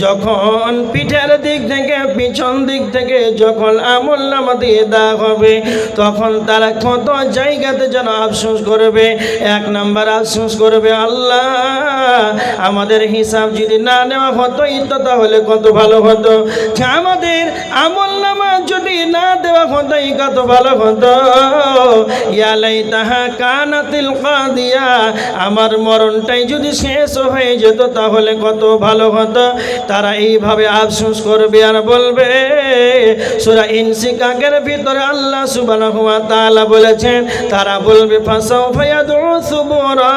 যখন পিঠের দিক থেকে পিছন দিক থেকে যখন আমলনামা দিয়ে দেওয়া হবে, তখন তারা কত জায়গাতে যেন আফসোস করবে। এক নাম্বার আফসোস করবে, আল্লাহ আমাদের হিসাব যদি না নেওয়া হতোই তো তাহলে কত ভালো হতো, আমাদের আমলনামা যদি না দেওয়া হতোই কত ভালো হতো। ইয়া লাইতাহা কানাতিল কাদিয়া, আমার মরণটাই যদি শেষ হয়ে যেত তাহলে কত ভালো হতো। তারা এইভাবে আফসোস করবে আর বলবে। সূরা ইনশিকাকের ভিতরে আল্লাহ সুবহানাহু ওয়া তাআলা বলেছেন, তারা বলবে ফাসাউফা ইয়াদউ সুবুরা,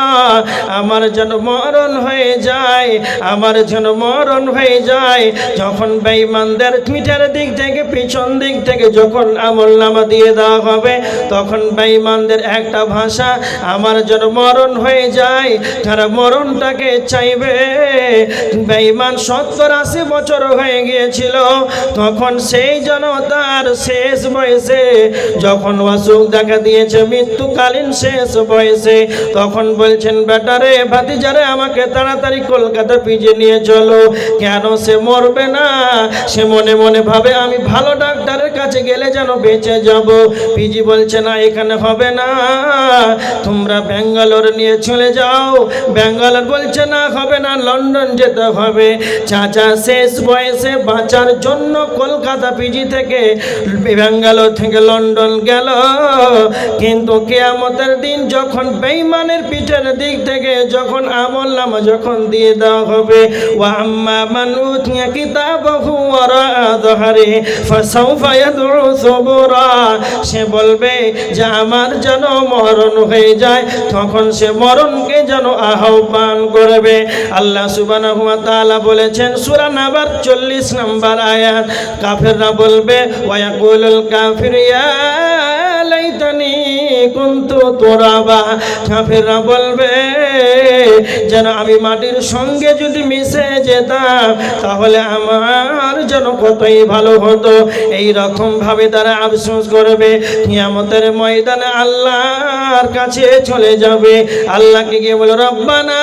আমার যেন মরণ হয়ে যায়, আমার যেন মরণ হয়ে যায়। যখন বেঈমানদের পিঠের দিক থেকে পিছন দিক থেকে যখন আমলনামা দিয়ে দেওয়া হবে, তখন বেঈমানদের একটা ভাষা, আমার যেন মরণ হয়ে যায়। তারা মরণটাকে চাইবে। বেঈমান 70-80 বছর হয়ে গিয়েছিল, তখন সেই যেন তার শেষ বয়সে যখন অসুখ দেখা দিয়েছে, মৃত্যুকালীন শেষ বয়সে, তখন বলছেন বেটারে ভাতিজারে আমাকে তাড়াতাড়ি কলকাতা পিজে নিয়ে চলো। কেন সে মরবে না? সে মনে মনে ভাবে আমি ভালো ডাক্তারের কাছে গেলে যেন বেঁচে যাব। পিজি বলছে না, এখানে হবে না, তোমরা ব্যাঙ্গালোর নিয়ে চলে যাও। ব্যাঙ্গালোর বলছে না, হবে না, লন্ডন যেতে হবে। চাচা শেষ বয়সে বাঁচার জন্য কলকাতা পিজি থেকে ব্যাঙ্গালোর থেকে লন্ডন গেল, কিন্তু কিয়ামতের দিন যখন বেঈমানের পিঠের দিক থেকে যখন আমলনামা যখন দিয়ে দেওয়া হবে, ওয়া আম্মা মান উতিয়া কিতাবাহু ওয়ারা যাহরি ফাসাউফা ইয়াদউ সুবুরা, সে বলবে যে আমার যেন মরণ হয়ে যায়, তখন সে মরণকে যেন আহ্বান করবে। আল্লাহ সুবহানাহু ওয়া তাআলা বলেছেন সূরা নাবার 40 নম্বর আয়াত, কাফেররা বলবে ওয়া ইয়াকুলুল কাফির ইয়া লাইতানি কুনতু তুরাবা, কাফেররা বলবে যেন আমি মাটির সঙ্গে যদি মিশে যেতাম তাহলে আমার যেন কতই ভালো হতো। এই রকম ভাবে তারা আফসোস করবে। কিয়ামতের ময়দানে আল্লাহর কাছে চলে যাবে, আল্লাহকে গিয়ে বলে রব্বানা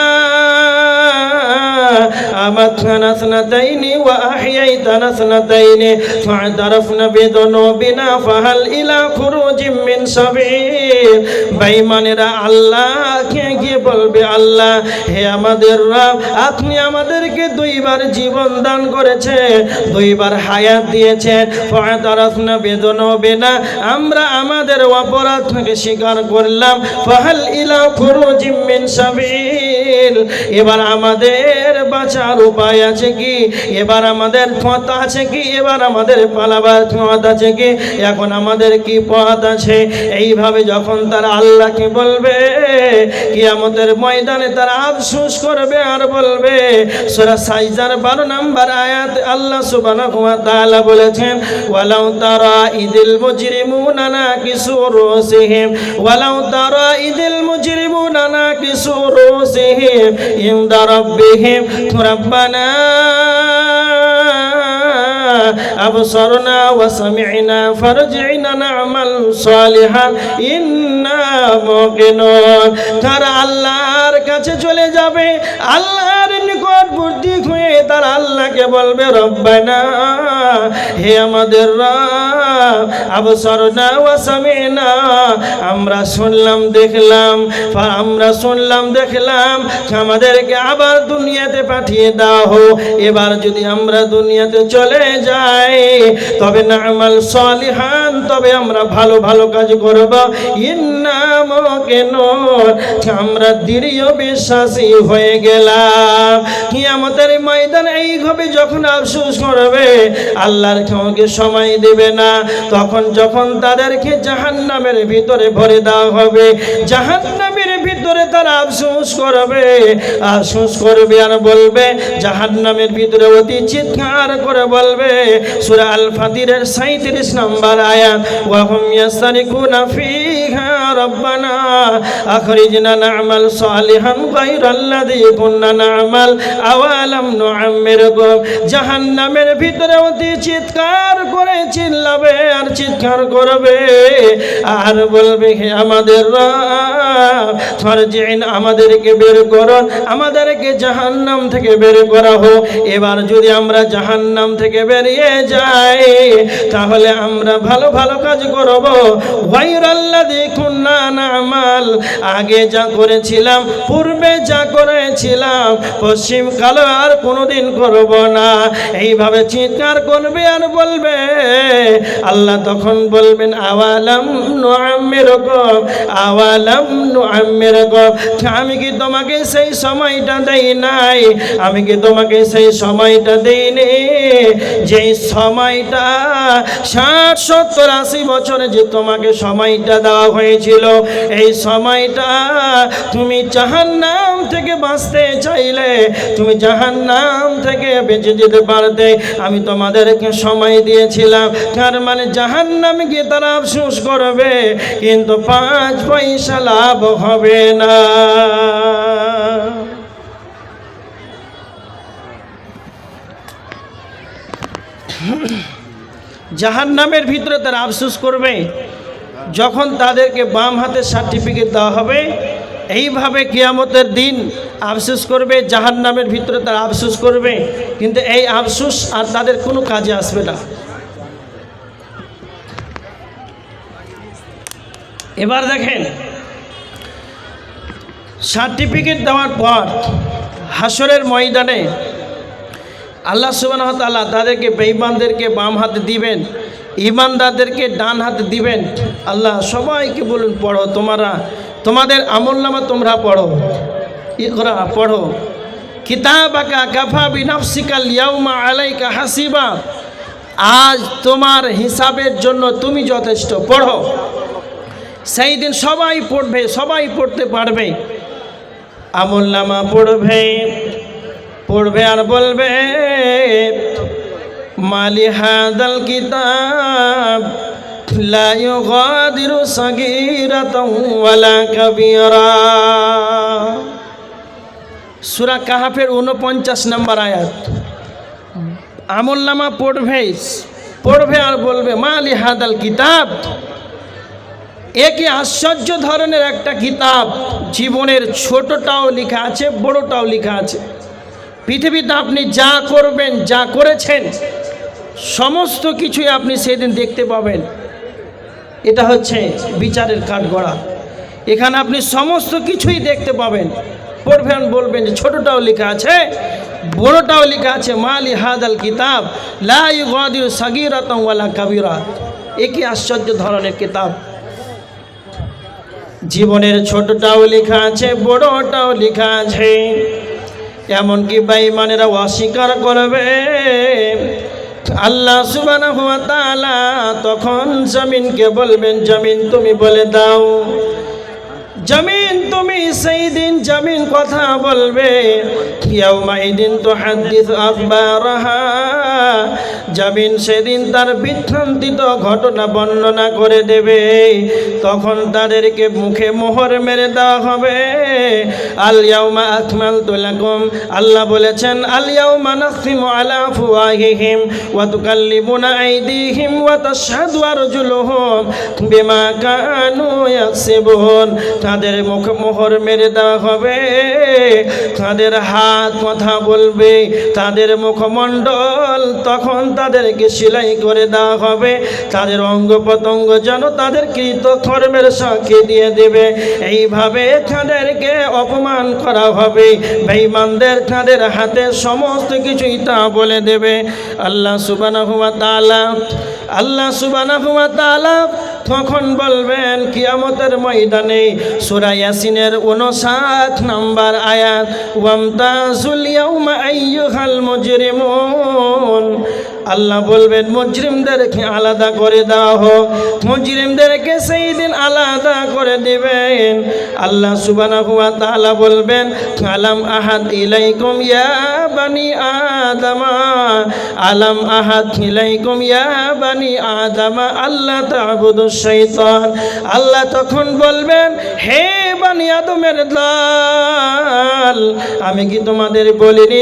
আমাতনা সনাতাইনি ওয়া আহইয়াইতানা সনাতাইনি ফা'তারাফনা বিযুনুবিনা ফাহাল ইলা খুরুজিম মিন সাবিল। বেঈমানেরা আল্লাহকে গিয়ে বলবে, আল্লাহ হে আমাদের রব, আপনি আমাদেরকে দুইবার জীবন দান করেছেন, দুইবার হায়াত দিয়েছেন। ফা'তারাফনা বিযুনুবিনা, আমরা আমাদের অপরাধকে স্বীকার করলাম। ফাহাল ইলা খুরুজিম মিন সাবিল, এবার আমাদের বাঁচার উপায় আছে কি? এবার আমাদের পথ আছে কি? এবার আমাদের পালাবার পথ আছে কি? এখন আমাদের কি পথ আছে? এইভাবে যখন তারা আল্লাহকে বলবে, কিয়ামতের ময়দানে তারা আফসোস করবে আর বলবে। সূরা সাজদার 12 নম্বর আয়াত আল্লাহ সুবহানাহু ওয়া তাআলা বলেছেন, ওয়ালাউ তারা ইদিল মুজরিমুনা নাকিসু রুসিহিম ওয়ালাউ তারা ইদিল মুজরিমুনা নাকিসু রুসিহিম ইনদা রাব্বিহিম রব্বানা আবসারনা ওয়া সামি'না ফারজি'না না'মাল সালিহান ইন্না মুকিনুন। তারা আল্লাহর কাছে চলে যাবে, আল্লাহর নিকটবর্তী হয়ে তারা আল্লাহকে বলবে রব্বানা, হে আমাদের রব, আবসারনা ওয়া সামি'না, আমরা শুনলাম দেখলাম, আমাদেরকে আবার দুনিয়াতে পাঠিয়ে দাও। এবার যদি আমরা দুনিয়াতে চলে যাই তবে না'মাল সালিহান, তবে আমরা ভালো ভালো কাজ করব। ইন্না মুকিনুন, আমরা দৃঢ় বিশ্বাসী হয়ে গেলাম। কিয়ামতের ময়দানে এইভাবে যখন আফসোস করবে, আল্লাহর কাউকে সময় দেবে না। তখন যখন তাদেরকে জাহান্নামের ভিতরে ভরে দেওয়া হবে, জাহান্নামের ভিতরে তারা আফসোস করবে আর বলবে, জাহান্নামের ভিতরে অতি চিৎকার করে বলবে। সূরা আল ফাতিরের 37 নম্বর আয়াত, ওয়া হুম ইয়াসতারিকুনা ফিহা রব্বানা আখরিজনা না'মাল সালিহান গায়রাল্লাযী কুননা না'মাল আওয়ালাম নুআম্মিরকুম। জাহান্নামের ভিতরে অতি চিৎকার করে চিল্লাবে আর চিৎকার করবে আর বলবে, হে আমাদের রব, ফারজি'ন, আমাদেরকে বের করুন, আমাদেরকে জাহান্নাম থেকে বের করা হোক। এবার যদি আমরা জাহান্নাম থেকে বেরিয়ে যাই তাহলে আমরা ভালো ভালো কাজ করব। গায়রাল্লাযী কুননা না'মাল, আগে যা করেছিলাম, পূর্বে যা করেছিলাম, পশ্চিম কালে আর কোনোদিন করব না। এইভাবে চিৎকার করবে আর বলবে। আল্লাহ তখন বলবেন, আওয়ালাম নুআম্মিরকুম আওয়ালাম নুআম্মিরকুম, আমি কি তোমাকে সেই সময়টা দেই নাই? আমি কি তোমাকে সেই সময়টা দেইনি যেই সময়টা 60, 70, 80 বছরে যে তোমাকে সময়টা দেওয়া হয়েছিল? এই সময়টা তুমি জাহান্নাম থেকে বাঁচতে চাইলে, তুমি জাহান্নাম থেকে বেঁচে যেতে পারতে, আমি তোমাদেরকে সময় দিয়েছিলাম। তার মানে জাহান্নামে গিয়ে তারা আফসোস করবে, কিন্তু 5 পয়সা লাভ হবে না। জাহান্নামের ভিতরে তারা আফসোস করবে যখন তাদেরকে বাম হাতের সার্টিফিকেট দেওয়া হবে। এইভাবে কিয়ামতের দিন আফসোস করবে, জাহান্নামের ভিতরে তারা আফসোস করবে, কিন্তু এই আফসোস আর তাদের কোনো কাজে আসবে না। এবার দেখেন, সার্টিফিকেট দেওয়ার পর হাসরের ময়দানে আল্লাহ সুবহানাহু ওয়া তাআলা তাদেরকে বেঈমানদেরকে বাম হাতে দিবেন, ঈমানদারদেরকে ডান হাতে দিবেন। আল্লাহ সবাইকে বলুন, পড়ো, তোমাদের আমলনামা তোমরা পড়ো, ইকরা, পড়ো। কিতাবাকা কাফা বিনাফসিকাল ইয়াউমা আলাইকা হাসিবা, আজ তোমার হিসাবের জন্য তুমি যথেষ্ট, পড়ো। সেই দিন সবাই পড়বে, সবাই পড়তে পারবে, আমলনামা পড়বে আর বলবে, মালি হাদাল কিতাব লা ইউগাদিরু সাগীরাতাও ওয়ালা কাবীরা। সূরা কাহাফের 49 নম্বর আয়াত। আমলনামা পড়বে আর বলবে মালি হাদাল কিতাব, একই আশ্চর্য ধরনের একটা কিতাব, জীবনের ছোটটাও লেখা আছে বড়টাও লেখা আছে। পৃথিবীতে আপনি যা করবেন যা করেছেন সমস্ত কিছুই আপনি সেদিন দেখতে পাবেন। এটা হচ্ছে বিচারের কাঠগড়া, এখানে আপনি সমস্ত কিছুই দেখতে পাবেন। পড়বেন বলবেন যে ছোটটাও লেখা আছে বড়টাও লেখা আছে মালি হাদাল কিতাব লা ইউগাদিরু সাগীরাতাও ওয়ালা কাবীরা। একই আশ্চর্য ধরনের কিতাব, জীবনের ছোটটাও লেখা আছে বড়টাও লেখা আছে। এমনকি বেঈমানেরা অস্বীকার করবে। আল্লাহ সুবহানাহু ওয়া তাআলা তখন জমিনকে বলবেন, জমিন তুমি বলে দাও। জমিন তুমি সেই দিন জমিন কথা বলবে। ইয়াউমাইদিন তুহাদ্দিসু আখবারাহা, জমিন সেদিন তার বিভ্রান্তিত ঘটনা বর্ণনা করে দেবে। তখন তাদেরকে মুখে মোহর মেরে দেওয়া হবে। আল ইয়াউমা আকমালতু লাকুম, আল্লাহ বলেছেন আল ইয়াউমা নাখতিমু আলা আফওয়াহিহিম ওয়া তুকাল্লিমুনা আইদিহিম ওয়া তাশহাদু আরজুলুহুম বিমা কানু ইয়াকসিবুন। তাদের মুখে মোহর মেরে দেওয়া হবে, তাদের হাত কথা বলবে, তাদের মুখমণ্ডল তখন তাদেরকে সেলাই করে দেওয়া হবে। তাদের অঙ্গ প্রত্যঙ্গ যেন তাদের কৃতকর্মের সাক্ষী দিয়ে দেবে। এইভাবে তাদেরকে অপমান করা হবে। বেঈমানদের তাদের হাতে সমস্ত কিছুই তা বলে দেবে। আল্লাহ সুবহানাহু ওয়া তাআলা তখন বলবেন কিয়ামতের ময়দানে। সূরা ইয়াসিনের 59 নম্বর আয়াত, ওয়ামতাজুল ইয়াউমা আইয়ুহাল মুজরিমুন, আল্লাহ বলবেন মুজরিমদেরকে আলাদা করে দেওয়া হোক। মুজরিমদেরকে সেই দিন আলাদা করে দিবেন। আল্লাহ সুবহানাহু ওয়া তাআলা বলবেন আলাম আহাদ ইলাইকুম ইয়া বানি আদামা, আলাম আহাদ ইলাইকুম ইয়া বানি আদামা আল্লাহ তা'বুদুশ শাইতান। আল্লাহ তখন বলবেন হে বানি আদমের দল, আমি কি তোমাদের বলিনি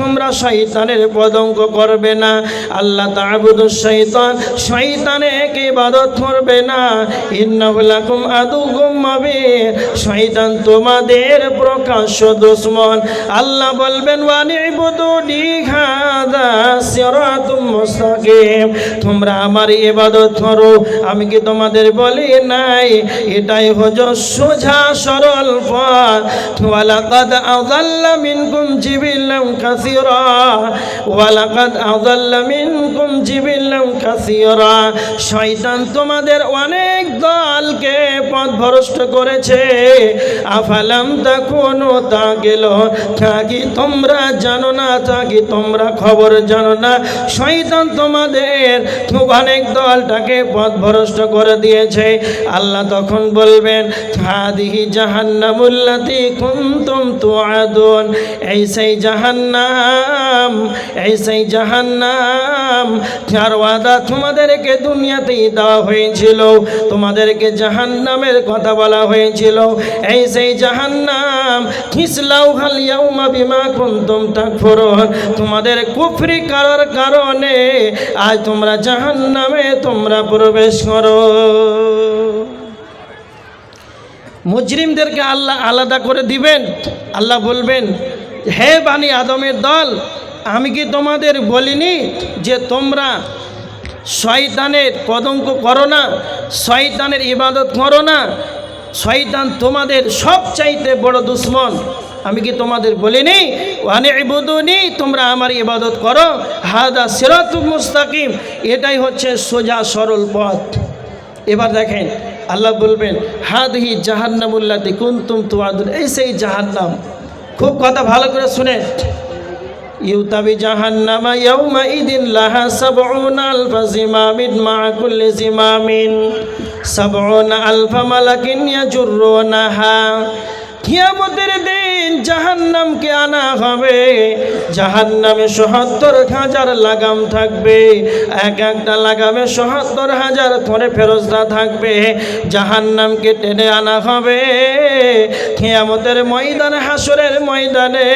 তোমরা শয়তানের পদঙ্ক করবে না? আল্লাহ তা'বুদুশ শাইতান, শয়তানের ইবাদত করবে না। ইন্নাহু লাকুম আদুউম মুবিন, শয়তান তোমাদের প্রকাশ্য দুশমন। আল্লাহ বলবেন ওয়ানিবুদুনি হাযা সিরাতুম মুস্তাকিম, তোমরা আমার ইবাদত করো, আমি কি তোমাদের বলি নাই এটাই হলো সোজা সরল পথ। ওয়ালাকাদ আযাল্লা মিনকুম জিবিল্লান কাসীরা, ওয়ালাকাদ আযাল্লা মিনকুম জিবিল্লান কাসীরা, শয়তান তোমাদের অনেক দলকে পথভ্রষ্ট করেছে। আফালাম তাকুনু তাকিলুন, কি তোমরা জানো না, কি তোমরা খবর জানো না? শয়তান তোমাদের অনেক দলটাকে পথভ্রষ্ট করে দিয়েছে। আল্লাহ তখন বলবেন হাদিহি জাহান্নামুল্লাতী কুনতুম তুআদুন, এই সেই জাহান্নাম যার ওয়াদা তোমাদেরকে দুনিয়াতেই দেওয়া হয়েছিল, তোমাদেরকে জাহান্নামের কথা বলা হয়েছিল। এই সেই জাহান্নাম ইসলাউহাল ইয়াউমা বিমা কুনতুম তাকফুরুন, তোমাদের কুফরি করার কারণে আজ তোমরা জাহান্নামে তোমরা প্রবেশ করো। মুজরিমদেরকে আল্লাহ আলাদা করে দিবেন। আল্লাহ বলবেন হে বানি আদমের দল, আমি কি তোমাদের বলিনি যে তোমরা শয়তানের পদঙ্ক করো না, শয়তানের ইবাদত করো না? শয়তান তোমাদের সবচাইতে বড় দুশমন। আমি কি তোমাদের বলিনি ওয়ানিবুদুনি, তোমরা আমার ইবাদত করো? হাদা সিরাতুম মুস্তাকিম, এটাই হচ্ছে সোজা সরল পথ। এবার দেখেন আল্লাহ বলবেন হাদিহি জাহান্নামুল্লাতী কুনতুম তুআদুন, এই সেই জাহান্নাম। খুব কথা ভালো করে শুনেন। ইউতাবি জাহান্নামা ইয়াউমা ইদিন লাহা সাবউনা আলফা জিমামিন মা কুল্লি জিমামিন সাবউনা আলফা মালাকিন ইয়াজুরুনাহা। কিয়ামতের দিন দিন জাহান্নামকে আনা হবে, জাহান্নামে ৭০,০০০ লাগাম থাকবে, এক একটা লাগামে ৭০,০০০ করে ফেরেশতা থাকবে। জাহান্নামকে টেনে আনা হবে কিয়ামতের ময়দানে, হাসরের ময়দানে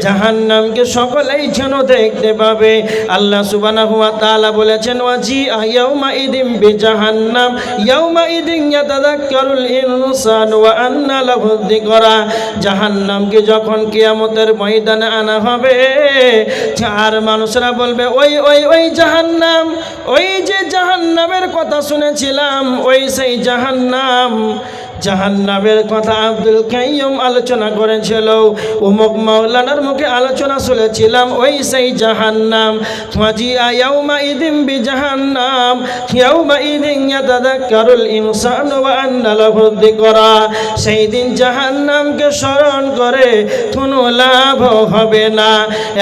জাহান্নামকে সকলেই যেন দেখতে পাবে। আল্লাহ সুবহানাহু ওয়া তাআলা বলেছেন, ওয়াজি ইয়াউমা ইদিম বিজাহান্নাম ইয়াউমা ইদিন ইয়াতাযাক্কারুল ইনসানু ওয়া আন্না লাহু যিকরা। জাহান্নামকে যখন কিয়ামতের ময়দানে আনা হবে, আর মানুষরা বলবে, ওই ওই ওই জাহান্নাম, ওই যে জাহান্নামের কথা শুনেছিলাম, ওই সেই জাহান্নাম। জাহান্নামের কথা আব্দুল কাইয়ুম আলোচনা করেছিল, উমুক মাওলানার মুখে আলোচনা শুনেছিলাম, ওই সেই জাহান্নাম। ওয়াজিআ ইয়াউমা ইদিন বিজাহান্নাম ইয়াউমা ইদিন ইয়াতাযাক্কারুল ইনসানু ওয়া আন্না লাহু যিকরা। সেই দিন জাহান্নামকে স্মরণ করে কোনো লাভ হবে না।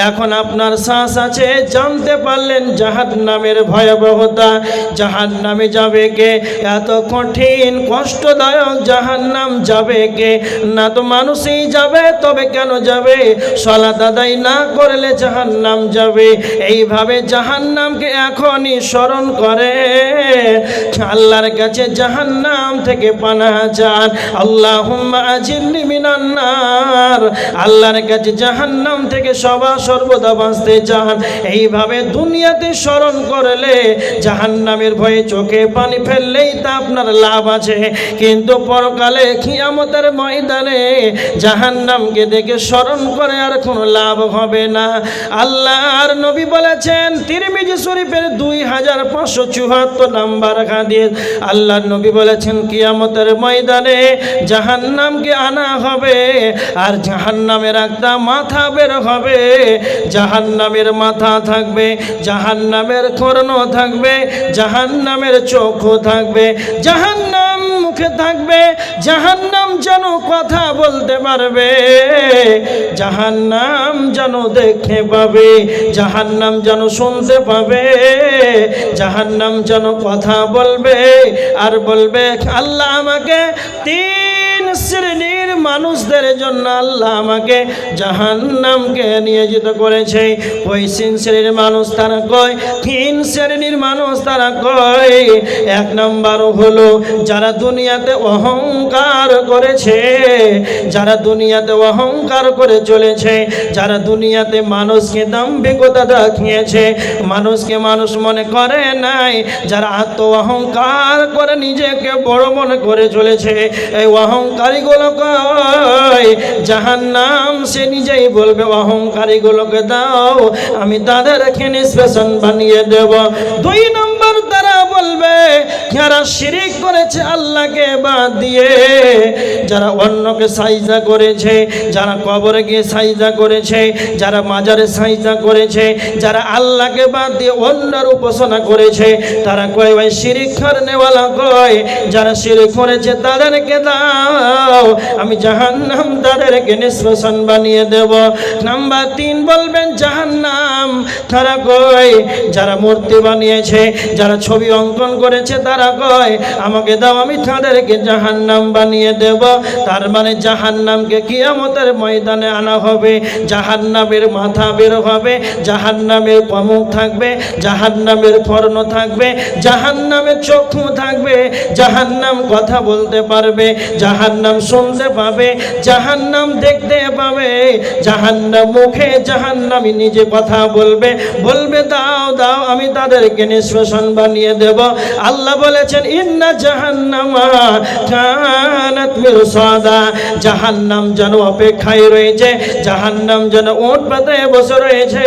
এখন আপনার শ্বাস আছে, জানতে পারলেন জাহান্নামের ভয়াবহতা। জাহান্নামে যাবে কে? এত কঠিন কষ্টদায়ক জাহান্নাম যাবে কে? না তো মানুষই যাবে, তবে কেন যাবে? সালাত আদায় না করলে জাহান্নাম যাবে। এইভাবে জাহান্নামকে এখনই স্মরণ করে আল্লাহর কাছে জাহান্নাম থেকে পানাহ চান। আল্লাহুম্মা আজিরনি মিনান নার। আল্লাহর কাছে জাহান্নাম থেকে সর্বদা বাঁচতে চান। এইভাবে দুনিয়াতে স্মরণ করলে জাহান্নামের ভয়ে চোখে পানি ফেললেই তা আপনার লাভ আছে, কিন্তু পরকালে কিয়ামতের ময়দানে জাহান্নামকে দেখে স্মরণ করে আর কোনো লাভ হবে না। আল্লাহর নবী বলেছেন, তিরমিজি শরীফের 2574 নাম্বার হাদিস, আল্লাহর নবী বলেছেন, কিয়ামতের ময়দানে জাহান্নামকে আনা হবে, আর জাহান্নামের একটা মাথা বের হবে। জাহান্নামের মাথা থাকবে, জাহান্নামের কর্ণ থাকবে, জাহান্নামের চোখ থাকবে, জাহান্নাম মুখে থাকবে, জাহান্নাম যেন কথা বলতে পারবে, জাহান্নাম যেন দেখতে পাবে, জাহান্নাম যেন শুনতে পাবে, জাহান্নাম যেন কথা বলবে আর বলবে, আল্লাহ আমাকে 3 শ্রেণীর মানুষদের জন্য আল্লাহ আমাকে জাহান্নামকে নিয়োজিত করেছে। ওই 3 শ্রেণীর মানুষ তারা কয়, 3 শ্রেণীর মানুষ তারা কয়, 1 নম্বর হলো যারা দুনিয়াতে অহংকার করেছে, যারা দুনিয়াতে অহংকার করে চলেছে, যারা দুনিয়াতে মানুষকে দাম্ভিকতা দেখিয়েছে, মানুষকে মানুষ মনে করে নাই, যারা আত্ম অহংকার করে নিজেকে বড় মনে করে চলেছে, এই অহংকারীগুলো কয় জাহান্নাম। সে নিজেই বলবে, অহংকারীগুলোকে দাও, আমি তাদেরকে নিষ্পেষণ বানিয়ে দেব। 2 নম্বর তারা বলবে, যারা শিরিক করেছে আল্লাহকে বাদ দিয়ে, যারা অন্যকে সাজদা করেছে, যারা কবরে গিয়ে সাজদা করেছে, যারা মাজারে সাজদা করেছে, যারা আল্লাহকে বাদ দিয়ে অন্যের উপাসনা করেছে, তারা কয়, ভাই শিরিক করনেওয়ালা কয়, যারা শিরিক করেছে তাদেরকে দাও, আমি জাহান্নাম তাদেরকে নিষ্পেষণ বানিয়ে দেব। নাম্বার 3 বলবেন জাহান্নাম। তারা কয়, যারা মূর্তি বানিয়েছে, যারা ছবি অঙ্কন করেছে, তারা কয়, আমাকে দাও, আমি তাদেরকে জাহান্নাম বানিয়ে দেব। তার মানে জাহান্নামকে কিয়ামতের ময়দানে আনা হবে, জাহান্নামের মাথা বের হবে, জাহান্নামের মুখ থাকবে, জাহান্নামের কর্ণ থাকবে, জাহান্নামের চক্ষু থাকবে, জাহান্নাম কথা বলতে পারবে, জাহান্নাম শুনতে পাবে, জাহান্নাম দেখতে পাবে, জাহান্নাম মুখে জাহান্নামী নিজে কথা বলবে, বলবে দাও দাও, আমি তাদেরকে নিষ্পেষণ বানিয়ে দেব। আল্লাহ বলেছেন, ইন্না জাহান্নামা কানাত মিরসাদা। জাহান্নাম যেন অপেক্ষায় রয়েছে, জাহান্নাম যেন উট পাতে বসে রয়েছে,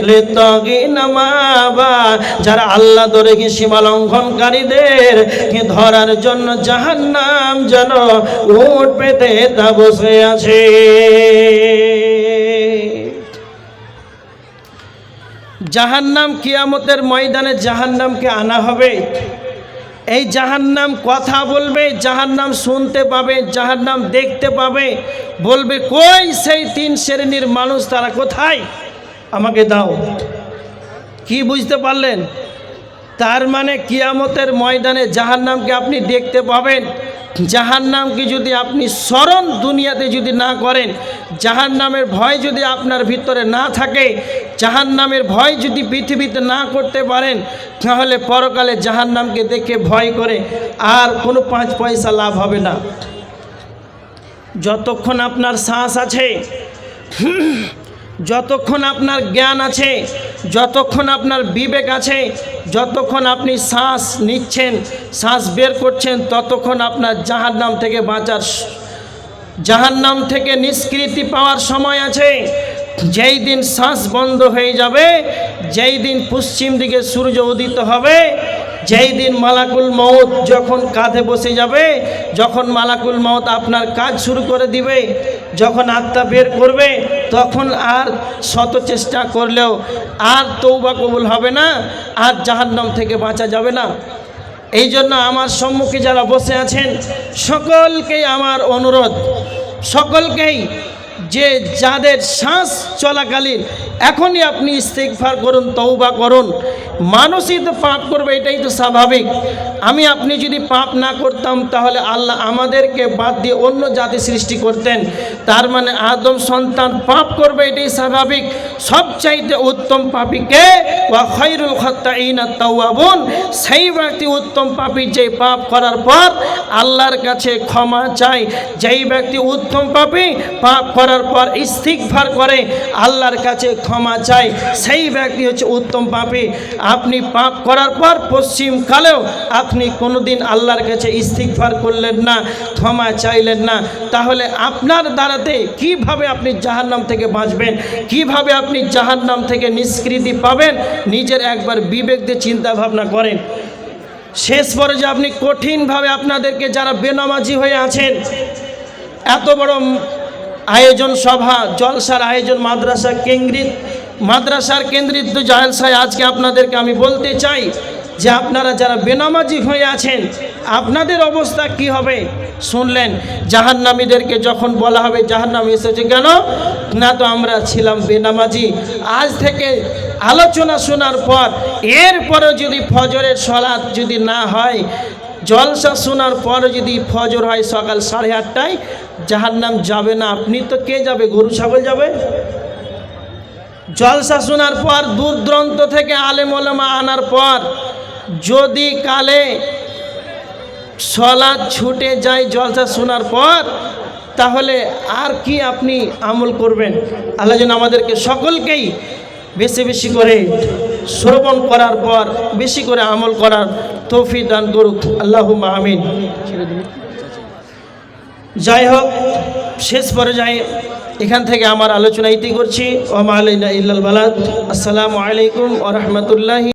লিত্তাগিনা মাবা। যারা আল্লাহ ধরে কি সীমা লঙ্ঘনকারীদের ধরার জন্য জাহান্নাম যেন উট পেতে তা বসে আছে। জাহান্নাম কিয়ামতের ময়দানে জাহান্নামকে আনা হবে। এই জাহান্নাম কথা বলবে, জাহান্নাম শুনতে পাবে, জাহান্নাম দেখতে পাবে, বলবে, কই সেই 3 শ্রেণীর মানুষ, তারা কোথায়, আমাকে দাও। কি বুঝতে পারলেন? তার মানে কিয়ামতের ময়দানে জাহান্নামকে আপনি দেখতে পাবেন, জাহান্নামকে যদি আপনি স্মরণ দুনিয়াতে যদি না করেন, জাহান্নামের ভয় যদি আপনার ভিতরে না থাকে, জাহান্নামের ভয় যদি পৃথিবীতে না করতে পারেন, তাহলে পরকালে জাহান্নামকে দেখে ভয় করে আর কোনো 5 পয়সা লাভ হবে না। যতক্ষণ আপনার শ্বাস আছে, যতক্ষণ আপনার জ্ঞান আছে, যতক্ষণ আপনার বিবেক আছে, যতক্ষণ আপনি শ্বাস নিচ্ছেন, শ্বাস বের করছেন, ততক্ষণ আপনার জাহান্নাম থেকে বাঁচার, জাহান্নাম থেকে নিষ্কৃতি পাওয়ার সময় আছে। যেই দিন শ্বাস বন্ধ হয়ে যাবে, যেই দিন পশ্চিম দিকে সূর্য উদিত হবে, যেই দিন মালাকুল মউত যখন কাঁধে বসে যাবে, যখন মালাকুল মউত আপনার কাজ শুরু করে দিবে, যখন আত্মা বের করবে, তখন আর শত চেষ্টা করলেও আর তওবা কবুল হবে না, আর জাহান্নাম থেকে বাঁচা যাবে না। এই জন্য আমার সম্মুখে যারা বসে আছেন সকলকেই আমার অনুরোধ, সকলকেই যে যাদের শ্বাস চলাকালীন এখনই আপনি ইস্তেগফার করুন, তওবা করুন। মানুষই তো পাপ করবে, এটাই তো স্বাভাবিক। আপনি যদি পাপ না করতাম তাহলে আল্লাহ আমাদেরকে বাদ দিয়ে অন্য জাতি সৃষ্টি করতেন। তার মানে আদম সন্তান পাপ করবে, এটাই স্বাভাবিক। সবচাইতে উত্তম পাপীকে ওয়া খায়রুল খাত্তাইনা তাওয়াবুন, সেই ব্যক্তি উত্তম পাপী যে পাপ করার পর আল্লাহর কাছে ক্ষমা চায়। যেই ব্যক্তি উত্তম পাপী পাপ করার পর ইস্তিগফার করে, আল্লাহর কাছে ক্ষমা চায়, সেই ব্যক্তি হচ্ছে উত্তম পাপী। আপনি পাপ করার পর পশ্চিমকালেও আপনি কোনোদিন আল্লাহর কাছে ইস্তিগফার করলেন না, ক্ষমা চাইলেন না, তাহলে আপনার দ্বারাতে কিভাবে আপনি জাহান্নাম থেকে বাঁচবেন, কিভাবে আপনি জাহান্নাম থেকে নিষ্কৃতি পাবেন? নিজের একবার বিবেক দিয়ে চিন্তা ভাবনা করেন। শেষ পর্যায়ে আপনি কঠিনভাবে আপনাদেরকে যারা বেনামাজি হয়ে আছেন, এত বড় আয়োজন, সভা জলসার আয়োজন, মাদ্রাসার কেন্দ্রিত জলসায় আজকে আপনাদেরকে আমি বলতে চাই যে আপনারা যারা বেনামাজি হয়ে আছেন আপনাদের অবস্থা কি হবে শুনলেন। জাহান্নামীদেরকে যখন বলা হবে জাহান্নাম এসেছে কেন, না তো আমরা ছিলাম বেনামাজি। আজ থেকে আলোচনা শোনার পর এরপরেও যদি ফজরের সালাত যদি না হয়, জলসা শোনার পর যদি ফজর হয় সকাল 8:30টায়, জাহান্নাম যাবে না। আপনি তো কে যাবে? গরু ছাগল যাবে? জলসা শোনার পর দূর দূরান্ত থেকে আলেম ওলামা আনার পর যদি কালে সালাত ছুটে যায় জলসা শোনার পর, তাহলে আর কি আপনি আমল করবেন? আল্লাহ যেন আমাদেরকে সকলকেই বেশি বেশি করে শ্রবণ করার পর বেশি করে আমল করার তৌফিক দান করুক। আল্লাহুম্মা আমিন। যাই হোক, শেষ পর্যায়ে এখান থেকে আমার আলোচনা ইতি করছি। ওয়া মা আলাইনা ইল্লাল বালাগ। আসসালামু আলাইকুম ওয়া রাহমাতুল্লাহি।